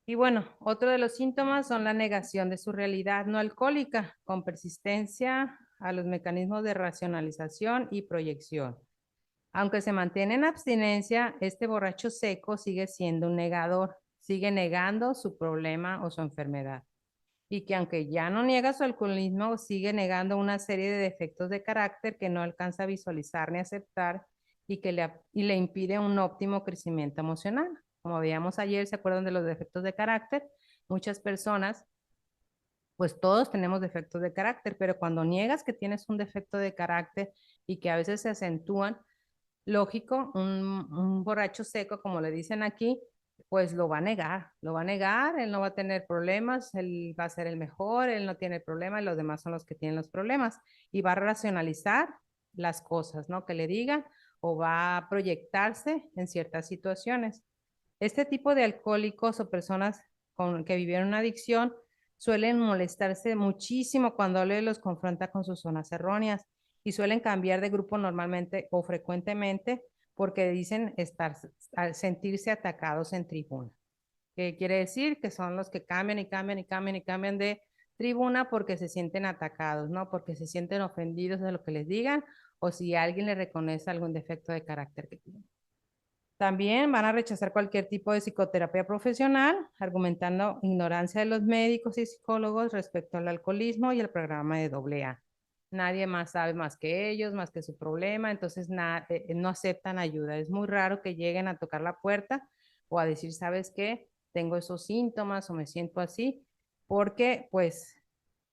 Y bueno, otro de los síntomas son la negación de su realidad no alcohólica, con persistencia a los mecanismos de racionalización y proyección. Aunque se mantiene en abstinencia, este borracho seco sigue siendo un negador, sigue negando su problema o su enfermedad. Y que aunque ya no niega su alcoholismo, sigue negando una serie de defectos de carácter que no alcanza a visualizar ni aceptar y le impide un óptimo crecimiento emocional. Como veíamos ayer, ¿se acuerdan de los defectos de carácter? Muchas personas, pues todos tenemos defectos de carácter, pero cuando niegas que tienes un defecto de carácter y que a veces se acentúan, lógico, un borracho seco, como le dicen aquí, pues lo va a negar, él no va a tener problemas, él va a ser el mejor, él no tiene problemas y los demás son los que tienen los problemas y va a racionalizar las cosas, ¿no? Que le digan o va a proyectarse en ciertas situaciones. Este tipo de alcohólicos o personas que vivieron una adicción suelen molestarse muchísimo cuando alguien los confronta con sus zonas erróneas y suelen cambiar de grupo normalmente o frecuentemente porque dicen sentirse atacados en tribuna. ¿Qué quiere decir? Que son los que cambian y cambian y cambian y cambian de tribuna porque se sienten atacados, ¿no? Porque se sienten ofendidos de lo que les digan o si alguien les reconoce algún defecto de carácter que tienen. También van a rechazar cualquier tipo de psicoterapia profesional, argumentando ignorancia de los médicos y psicólogos respecto al alcoholismo y el programa de AA. Nadie más sabe más que ellos, más que su problema, entonces no aceptan ayuda. Es muy raro que lleguen a tocar la puerta o a decir, ¿sabes qué? Tengo esos síntomas o me siento así, porque pues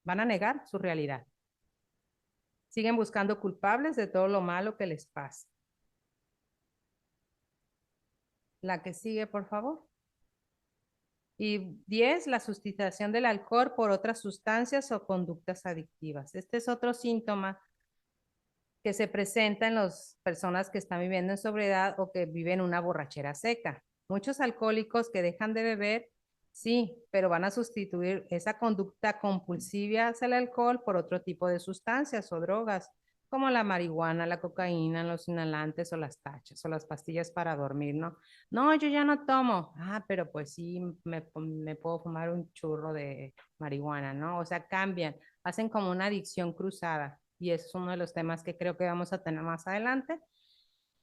van a negar su realidad. Siguen buscando culpables de todo lo malo que les pasa. La que sigue, por favor. Y 10, la sustitución del alcohol por otras sustancias o conductas adictivas. Este es otro síntoma que se presenta en las personas que están viviendo en sobriedad o que viven una borrachera seca. Muchos alcohólicos que dejan de beber, sí, pero van a sustituir esa conducta compulsiva hacia el alcohol por otro tipo de sustancias o drogas, como la marihuana, la cocaína, los inhalantes o las tachas o las pastillas para dormir, ¿no? No, yo ya no tomo. Ah, pero pues sí, me puedo fumar un churro de marihuana, ¿no? O sea, cambian, hacen como una adicción cruzada y es uno de los temas que creo que vamos a tener más adelante.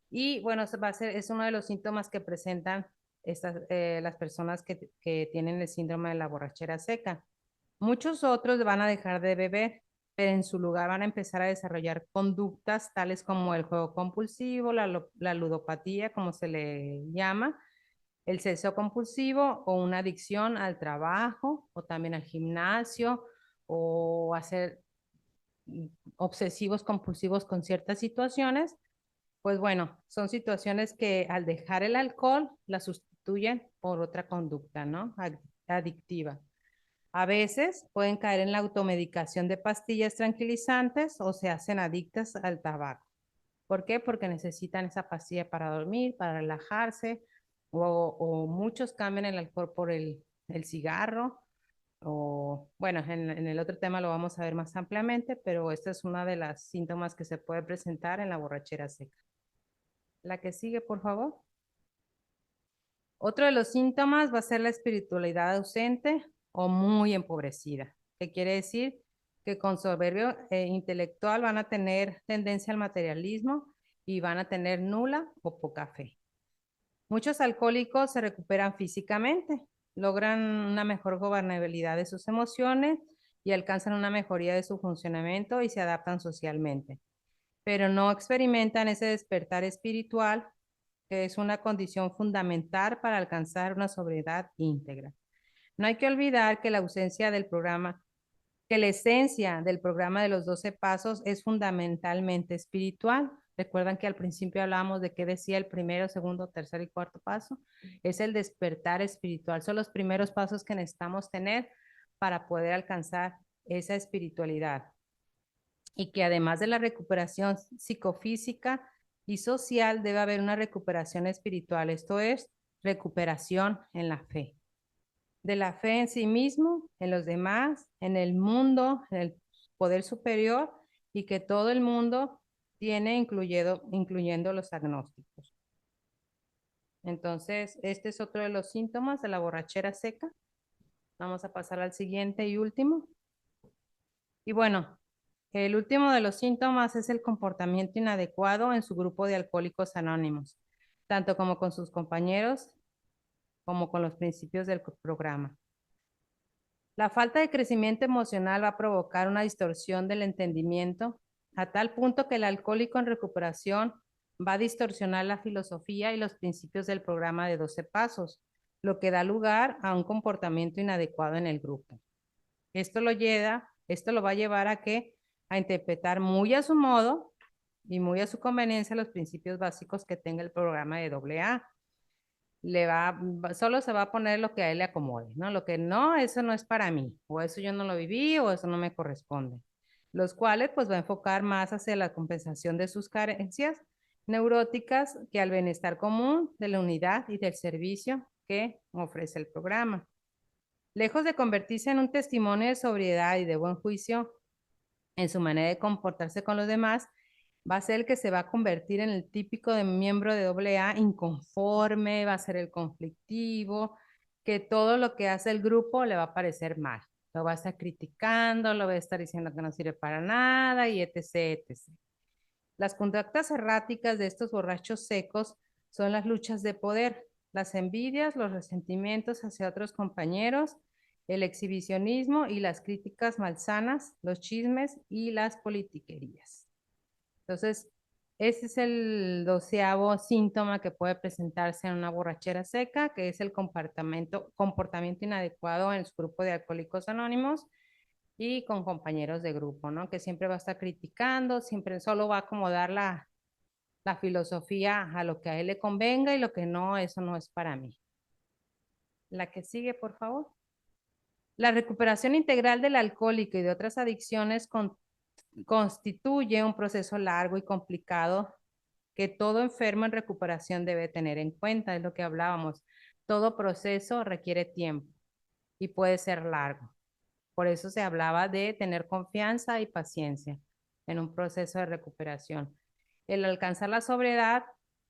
Y bueno, es uno de los síntomas que presentan las personas que tienen el síndrome de la borrachera seca. Muchos otros van a dejar de beber, pero en su lugar van a empezar a desarrollar conductas tales como el juego compulsivo, la ludopatía, como se le llama, el sexo compulsivo o una adicción al trabajo o también al gimnasio o hacer obsesivos compulsivos con ciertas situaciones, pues bueno, son situaciones que al dejar el alcohol la sustituyen por otra conducta, ¿no? Adictiva. A veces pueden caer en la automedicación de pastillas tranquilizantes o se hacen adictas al tabaco. ¿Por qué? Porque necesitan esa pastilla para dormir, para relajarse, o muchos cambian el alcohol por el cigarro, o bueno, en el otro tema lo vamos a ver más ampliamente, pero esta es una de las síntomas que se puede presentar en la borrachera seca. La que sigue, por favor. Otro de los síntomas va a ser la espiritualidad ausente o muy empobrecida, que quiere decir que con soberbio intelectual van a tener tendencia al materialismo y van a tener nula o poca fe. Muchos alcohólicos se recuperan físicamente, logran una mejor gobernabilidad de sus emociones y alcanzan una mejoría de su funcionamiento y se adaptan socialmente, pero no experimentan ese despertar espiritual que es una condición fundamental para alcanzar una sobriedad íntegra. No hay que olvidar que la ausencia del programa, que la esencia del programa de los 12 pasos es fundamentalmente espiritual. Recuerdan que al principio hablábamos de qué decía el primero, segundo, tercer y cuarto paso. Es el despertar espiritual. Son los primeros pasos que necesitamos tener para poder alcanzar esa espiritualidad. Y que además de la recuperación psicofísica y social, debe haber una recuperación espiritual. Esto es recuperación en la fe. De la fe en sí mismo, en los demás, en el mundo, en el poder superior y que todo el mundo tiene, incluyendo los agnósticos. Entonces, este es otro de los síntomas de la borrachera seca. Vamos a pasar al siguiente y último. Y bueno, el último de los síntomas es el comportamiento inadecuado en su grupo de alcohólicos anónimos, tanto como con sus compañeros como con los principios del programa. La falta de crecimiento emocional va a provocar una distorsión del entendimiento a tal punto que el alcohólico en recuperación va a distorsionar la filosofía y los principios del programa de 12 pasos, lo que da lugar a un comportamiento inadecuado en el grupo. Esto lo va a llevar a interpretar muy a su modo y muy a su conveniencia los principios básicos que tenga el programa de AA. solo se va a poner lo que a él le acomode, ¿no? Lo que no, eso no es para mí, o eso yo no lo viví, o eso no me corresponde. Los cuales pues va a enfocar más hacia la compensación de sus carencias neuróticas que al bienestar común de la unidad y del servicio que ofrece el programa. Lejos de convertirse en un testimonio de sobriedad y de buen juicio en su manera de comportarse con los demás, va a ser el que se va a convertir en el típico de miembro de AA inconforme, va a ser el conflictivo, que todo lo que hace el grupo le va a parecer mal. Lo va a estar criticando, lo va a estar diciendo que no sirve para nada y etc, etc. Las conductas erráticas de estos borrachos secos son las luchas de poder, las envidias, los resentimientos hacia otros compañeros, el exhibicionismo y las críticas malsanas, los chismes y las politiquerías. Entonces, ese es el 12º síntoma que puede presentarse en una borrachera seca, que es el comportamiento inadecuado en su grupo de alcohólicos anónimos y con compañeros de grupo, ¿no? Que siempre va a estar criticando, siempre solo va a acomodar la filosofía a lo que a él le convenga y lo que no, eso no es para mí. La que sigue, por favor. La recuperación integral del alcohólico y de otras adicciones constituye un proceso largo y complicado que todo enfermo en recuperación debe tener en cuenta, es lo que hablábamos. Todo proceso requiere tiempo y puede ser largo. Por eso se hablaba de tener confianza y paciencia en un proceso de recuperación. El alcanzar la sobriedad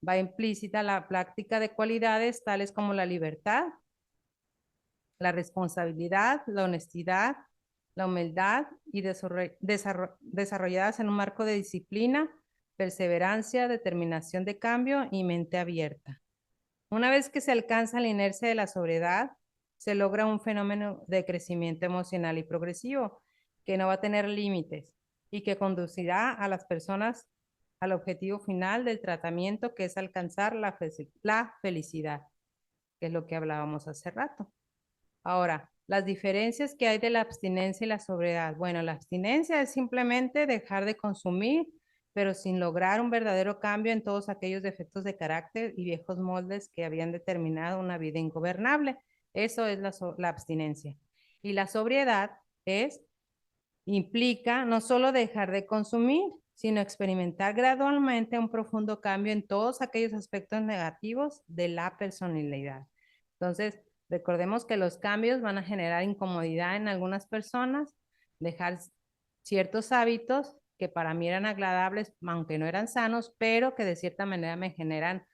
va implícita la práctica de cualidades tales como la libertad, la responsabilidad, la honestidad, la humildad y desarrolladas en un marco de disciplina, perseverancia, determinación de cambio y mente abierta. Una vez que se alcanza la inercia de la sobriedad, se logra un fenómeno de crecimiento emocional y progresivo que no va a tener límites y que conducirá a las personas al objetivo final del tratamiento, que es alcanzar la felicidad, que es lo que hablábamos hace rato. Ahora, las diferencias que hay de la abstinencia y la sobriedad. Bueno, la abstinencia es simplemente dejar de consumir, pero sin lograr un verdadero cambio en todos aquellos defectos de carácter y viejos moldes que habían determinado una vida ingobernable. Eso es la abstinencia. Y la sobriedad implica no solo dejar de consumir, sino experimentar gradualmente un profundo cambio en todos aquellos aspectos negativos de la personalidad. Entonces, recordemos que los cambios van a generar incomodidad en algunas personas, dejar ciertos hábitos que para mí eran agradables, aunque no eran sanos, pero que de cierta manera me generan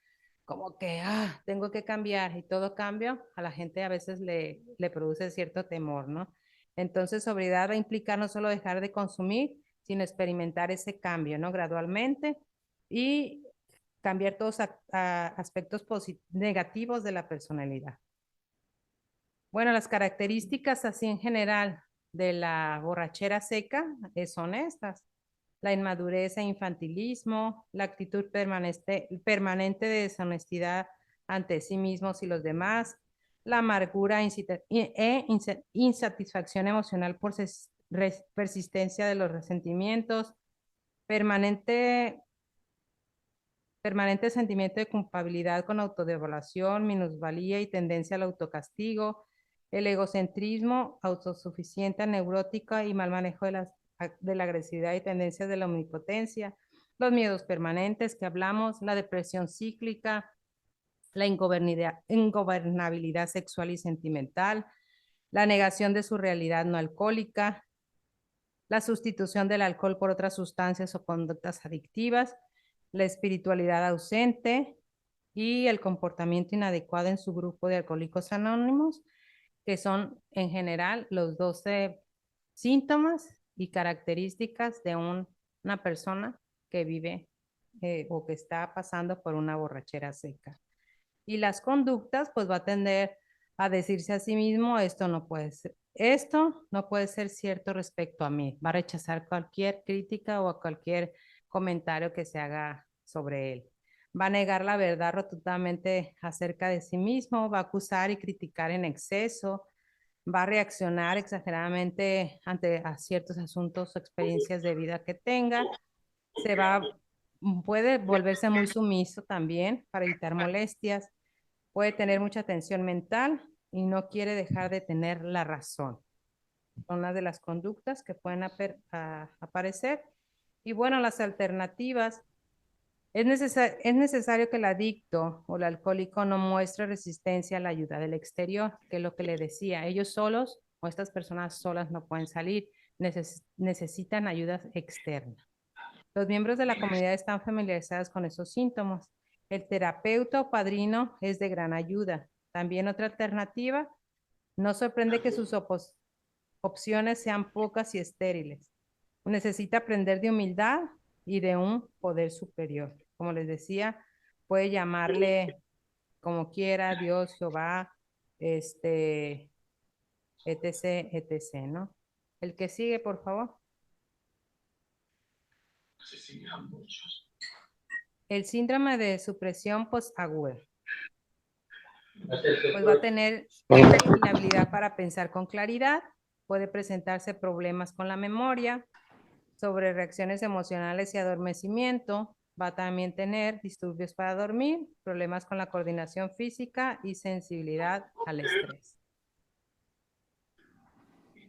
como que, tengo que cambiar, y todo cambio a la gente a veces le produce cierto temor, ¿no? Entonces, sobriedad va a implicar no solo dejar de consumir, sino experimentar ese cambio, ¿no? Gradualmente y cambiar todos aspectos negativos de la personalidad. Bueno, las características así en general de la borrachera seca son estas: la inmadurez e infantilismo, la actitud permanente de deshonestidad ante sí mismos y los demás, la amargura e insatisfacción emocional por persistencia de los resentimientos, permanente, permanente sentimiento de culpabilidad con autodevaluación, minusvalía y tendencia al autocastigo, el egocentrismo, autosuficiente, neurótica y mal manejo de la agresividad y tendencias de la omnipotencia, los miedos permanentes que hablamos, la depresión cíclica, la ingobernabilidad sexual y sentimental, la negación de su realidad no alcohólica, la sustitución del alcohol por otras sustancias o conductas adictivas, la espiritualidad ausente y el comportamiento inadecuado en su grupo de alcohólicos anónimos, que son en general los 12 síntomas y características de una persona que vive o que está pasando por una borrachera seca. Y las conductas, pues va a tender a decirse a sí mismo, esto no puede ser cierto respecto a mí. Va a rechazar cualquier crítica o cualquier comentario que se haga sobre él. Va a negar la verdad rotundamente acerca de sí mismo, va a acusar y criticar en exceso, va a reaccionar exageradamente ante ciertos asuntos o experiencias de vida que tenga, puede volverse muy sumiso también para evitar molestias, Puede tener mucha tensión mental y no quiere dejar de tener la razón. Son una de las conductas que pueden aparecer. Y bueno, las alternativas. Es necesario que el adicto o el alcohólico no muestre resistencia a la ayuda del exterior, que es lo que le decía. Ellos solos o estas personas solas no pueden salir, necesitan ayuda externa. Los miembros de la comunidad están familiarizados con esos síntomas. El terapeuta o padrino es de gran ayuda. También otra alternativa, no sorprende que sus opciones sean pocas y estériles. Necesita aprender de humildad y de un poder superior. Como les decía, puede llamarle como quiera, Dios, Jehová, etc., etc., ¿no? El que sigue, por favor. El síndrome de supresión postaguda. Pues va a tener inhabilidad para pensar con claridad, puede presentarse problemas con la memoria, sobre reacciones emocionales y adormecimiento, va a también tener disturbios para dormir, problemas con la coordinación física y sensibilidad al estrés.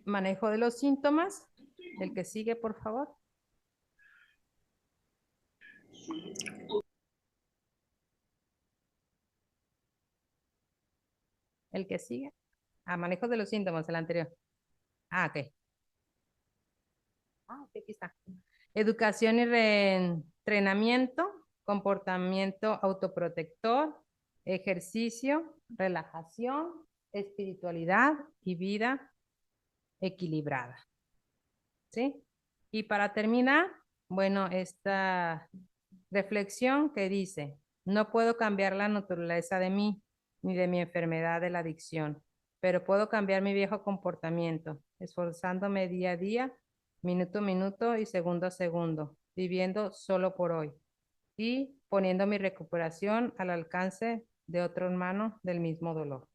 Manejo de los síntomas. El que sigue, por favor. El que sigue. Manejo de los síntomas, el anterior. Ok. Ok, aquí está. Educación y reentrenamiento, comportamiento autoprotector, ejercicio, relajación, espiritualidad y vida equilibrada. ¿Sí? Y para terminar, bueno, esta reflexión que dice, no puedo cambiar la naturaleza de mí, ni de mi enfermedad de la adicción, pero puedo cambiar mi viejo comportamiento, esforzándome día a día, minuto a minuto y segundo a segundo, viviendo solo por hoy y poniendo mi recuperación al alcance de otro hermano del mismo dolor.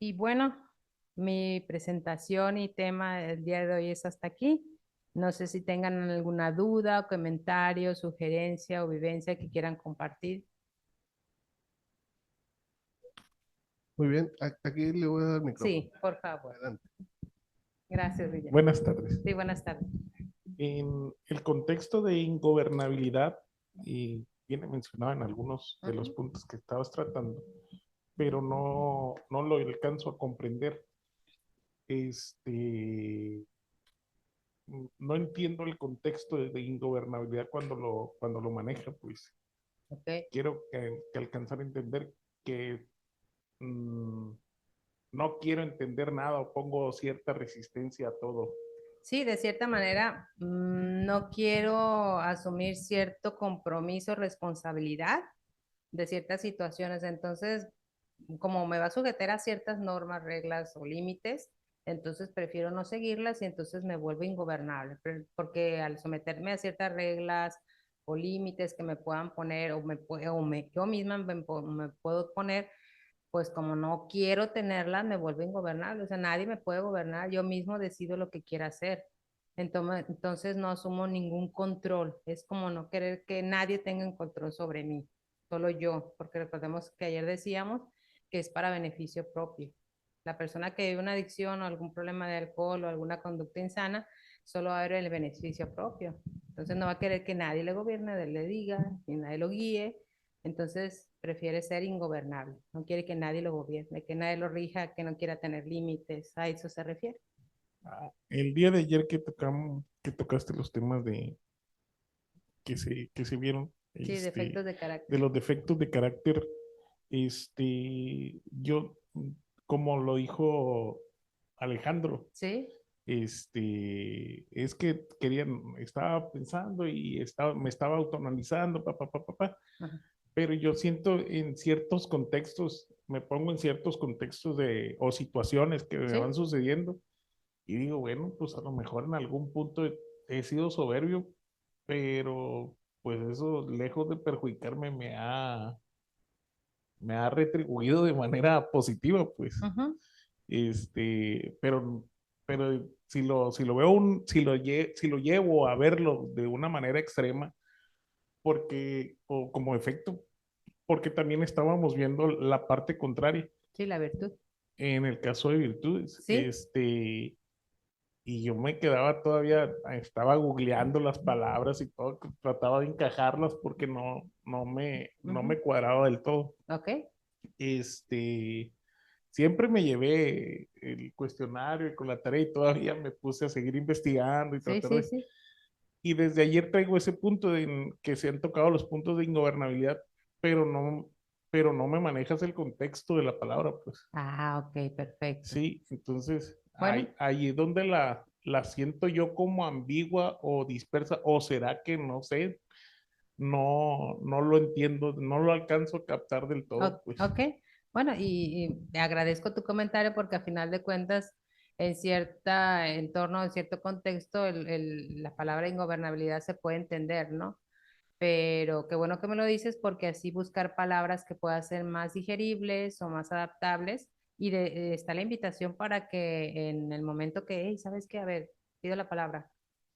Y bueno, mi presentación y tema del día de hoy es hasta aquí. No sé si tengan alguna duda, comentario, sugerencia o vivencia que quieran compartir. Muy bien, aquí le voy a dar el micrófono. Sí, por favor. Adelante. Gracias, Villa. Buenas tardes. Sí, buenas tardes. En el contexto de ingobernabilidad, y viene mencionado en algunos de los puntos que estabas tratando, pero no lo alcanzo a comprender. No entiendo el contexto de ingobernabilidad cuando lo maneja, pues. Okay. Quiero que alcanzar a entender que mm, no quiero entender nada o pongo cierta resistencia a todo. Sí, de cierta manera, no quiero asumir cierto compromiso, responsabilidad de ciertas situaciones. Entonces, como me va a sujetar a ciertas normas, reglas o límites, entonces prefiero no seguirlas y entonces me vuelvo ingobernable, porque al someterme a ciertas reglas o límites que me puedan poner yo misma me puedo poner, pues como no quiero tenerlas, me vuelvo ingobernable. O sea, nadie me puede gobernar, yo mismo decido lo que quiera hacer. Entonces no asumo ningún control. Es como no querer que nadie tenga un control sobre mí, solo yo, porque recordemos que ayer decíamos que es para beneficio propio. La persona que vive una adicción o algún problema de alcohol o alguna conducta insana, solo va a ver el beneficio propio. Entonces no va a querer que nadie le gobierne, le diga, ni nadie lo guíe. Entonces prefiere ser ingobernable. No quiere que nadie lo gobierne, que nadie lo rija, que no quiera tener límites. A eso se refiere. El día de ayer que tocaste los temas que se vieron, Sí, defectos de carácter. de los defectos de carácter, yo, como lo dijo Alejandro, Sí, es que estaba pensando y me estaba autoanalizando, ajá, pero yo siento en ciertos contextos, me pongo en ciertos contextos o situaciones que me sí, van sucediendo y digo, bueno, pues a lo mejor en algún punto he sido soberbio, pero pues eso, lejos de perjudicarme, me ha retribuido de manera positiva, pues. ajá, Pero, si lo veo, si lo llevo a verlo de una manera extrema, porque, o como efecto, porque también estábamos viendo la parte contraria. Sí, la virtud. En el caso de virtudes, Sí. y yo me quedaba todavía, estaba googleando las palabras y todo, trataba de encajarlas porque no Ujú. me cuadraba del todo. Ok. Este, Siempre me llevé el cuestionario y con la tarea y todavía me puse a seguir investigando y Sí, tratar sí, de... sí. Y desde ayer traigo ese punto en que se han tocado los puntos de ingobernabilidad, pero no, pero no me manejas el contexto de la palabra, pues. Ah, ok, perfecto. Sí, entonces Bueno, ahí es donde la siento yo como ambigua o dispersa, o será que no sé, no lo entiendo, no lo alcanzo a captar del todo, pues. ok. Bueno, y te agradezco tu comentario porque a final de cuentas, en cierta entorno, en cierto contexto, la palabra ingobernabilidad se puede entender, ¿no? Pero qué bueno que me lo dices porque así buscar palabras que puedan ser más digeribles o más adaptables. Y está la invitación para que en el momento que, hey, ¿sabes qué? A ver, pido la palabra.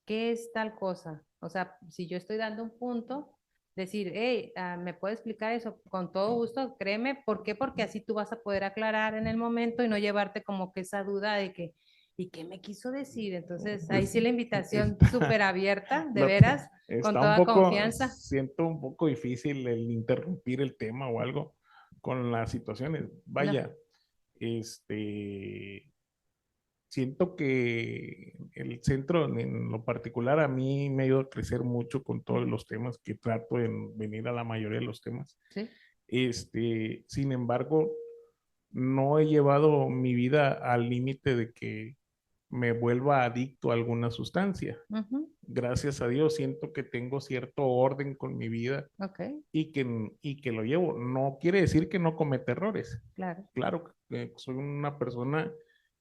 ¿Qué es tal cosa? O sea, si yo estoy dando un punto, decir, hey, ¿me puede explicar eso? Con todo gusto, créeme. ¿Por qué? Porque así tú vas a poder aclarar en el momento y no llevarte como que esa duda de que, ¿y qué me quiso decir? Entonces, ahí sí la invitación súper abierta, de Lo- veras, con Está un toda poco, confianza. siento un poco difícil el interrumpir el tema o algo con las situaciones. No. Vaya, siento que el centro en lo particular a mí me ha ido a crecer mucho con todos Ujú. los temas que trato en venir a la mayoría de los temas. Sí. Sin embargo, no he llevado mi vida al límite de que me vuelva adicto a alguna sustancia. Ujú. Gracias a Dios siento que tengo cierto orden con mi vida Ok, y que lo llevo. No quiere decir que no cometa errores. claro. Claro que soy una persona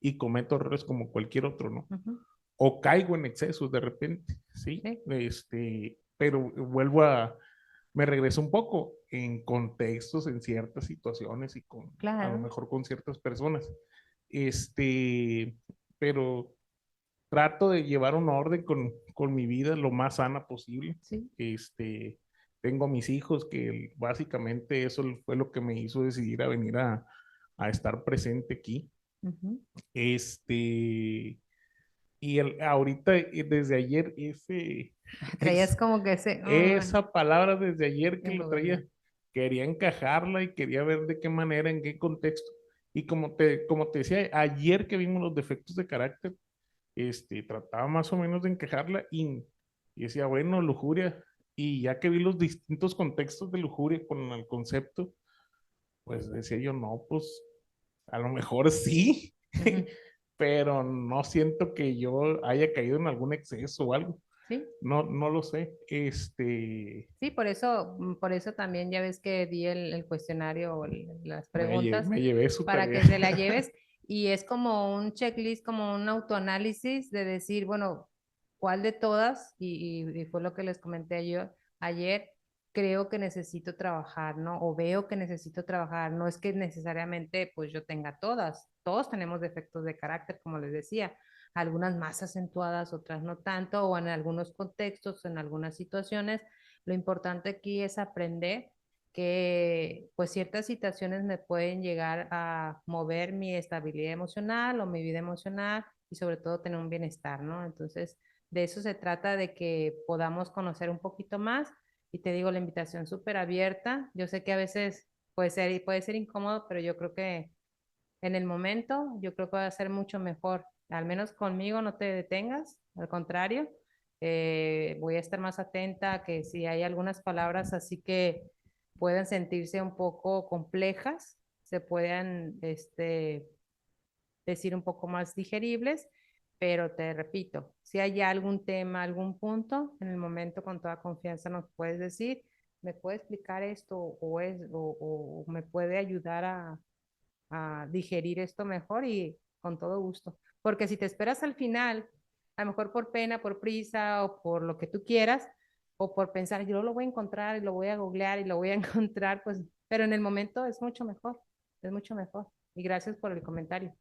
y cometo errores como cualquier otro, ¿no? Ujú. O caigo en excesos de repente, ¿sí? Sí, Pero me regreso un poco en contextos, en ciertas situaciones y a lo claro. mejor con ciertas personas. Este, pero trato de llevar un orden con mi vida lo más sana posible. Sí. Este, Tengo a mis hijos que básicamente eso fue lo que me hizo decidir a venir a estar presente aquí. Ujú. Este, Ahorita, desde ayer, Traías como que ese esa palabra desde ayer que lo traía, ingobernable. quería encajarla y quería ver de qué manera, en qué contexto. Y como te decía, ayer que vimos los defectos de carácter, trataba más o menos de encajarla y decía, bueno, lujuria. Y ya que vi los distintos contextos de lujuria con el concepto, pues decía yo, no, pues a lo mejor sí, Ujú. pero no siento que yo haya caído en algún exceso o algo. Sí, No lo sé. sí, por eso también ya ves que di el cuestionario o las preguntas Me llevé su para tarea. que se la lleves y es como un checklist, como un autoanálisis de decir, bueno, ¿cuál de todas? Y fue lo que les comenté yo ayer, creo que necesito trabajar, ¿no? O veo que necesito trabajar, no es que necesariamente pues yo tenga todas, todos tenemos defectos de carácter, como les decía, algunas más acentuadas, otras no tanto, o en algunos contextos, en algunas situaciones. Lo importante aquí es aprender que pues ciertas situaciones me pueden llegar a mover mi estabilidad emocional o mi vida emocional y sobre todo tener un bienestar, ¿no? Entonces, de eso se trata, de que podamos conocer un poquito más y te digo, la invitación súper abierta. Yo sé que a veces puede ser incómodo, pero yo creo que en el momento, yo creo que va a ser mucho mejor. Al menos conmigo no te detengas, al contrario, voy a estar más atenta a que si hay algunas palabras así que puedan sentirse un poco complejas, se puedan decir un poco más digeribles, pero te repito, si hay algún tema, algún punto, en el momento con toda confianza nos puedes decir, ¿me puede explicar esto o me puede ayudar a digerir esto mejor? Y con todo gusto. Porque si te esperas al final, a lo mejor por pena, por prisa o por lo que tú quieras, o por pensar, yo lo voy a encontrar y lo voy a googlear y lo voy a encontrar, pues, pero en el momento es mucho mejor. Y gracias por el comentario.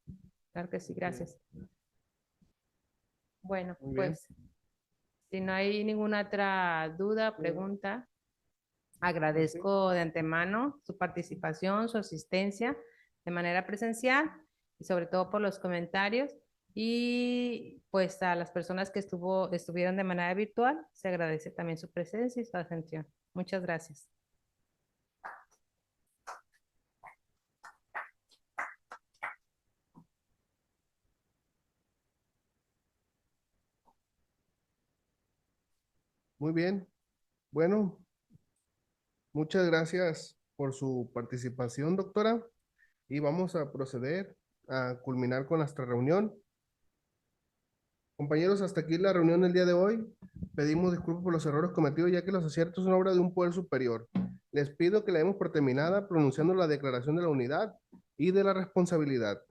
Claro que sí, Sí, gracias. Bueno, muy bien. pues, si no hay ninguna otra duda, Eh, pregunta, Agradezco de antemano su participación, su asistencia de manera presencial y sobre todo por los comentarios. Y pues a las personas que estuvieron de manera virtual, se agradece también su presencia y su atención. Muchas gracias. Muy bien. Bueno, muchas gracias por su participación, doctora. Y vamos a proceder a culminar con nuestra reunión. Compañeros, hasta aquí la reunión del día de hoy. Pedimos disculpas por los errores cometidos, ya que los aciertos son obra de un poder superior. Les pido que la demos por terminada pronunciando la declaración de la unidad y de la responsabilidad.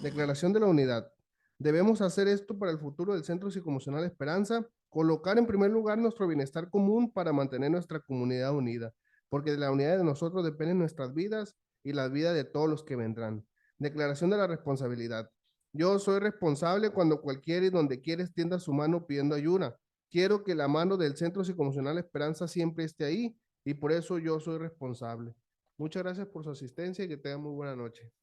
Declaración de la unidad. Debemos hacer esto para el futuro del Centro Psicoemocional Esperanza, colocar en primer lugar nuestro bienestar común para mantener nuestra comunidad unida, porque de la unidad de nosotros dependen nuestras vidas y las vidas de todos los que vendrán. Declaración de la responsabilidad. Yo soy responsable cuando cualquiera y donde quiera extienda su mano pidiendo ayuda. Quiero que la mano del Centro Psicoemocional Esperanza siempre esté ahí y por eso yo soy responsable. Muchas gracias por su asistencia y que tengan muy buena noche.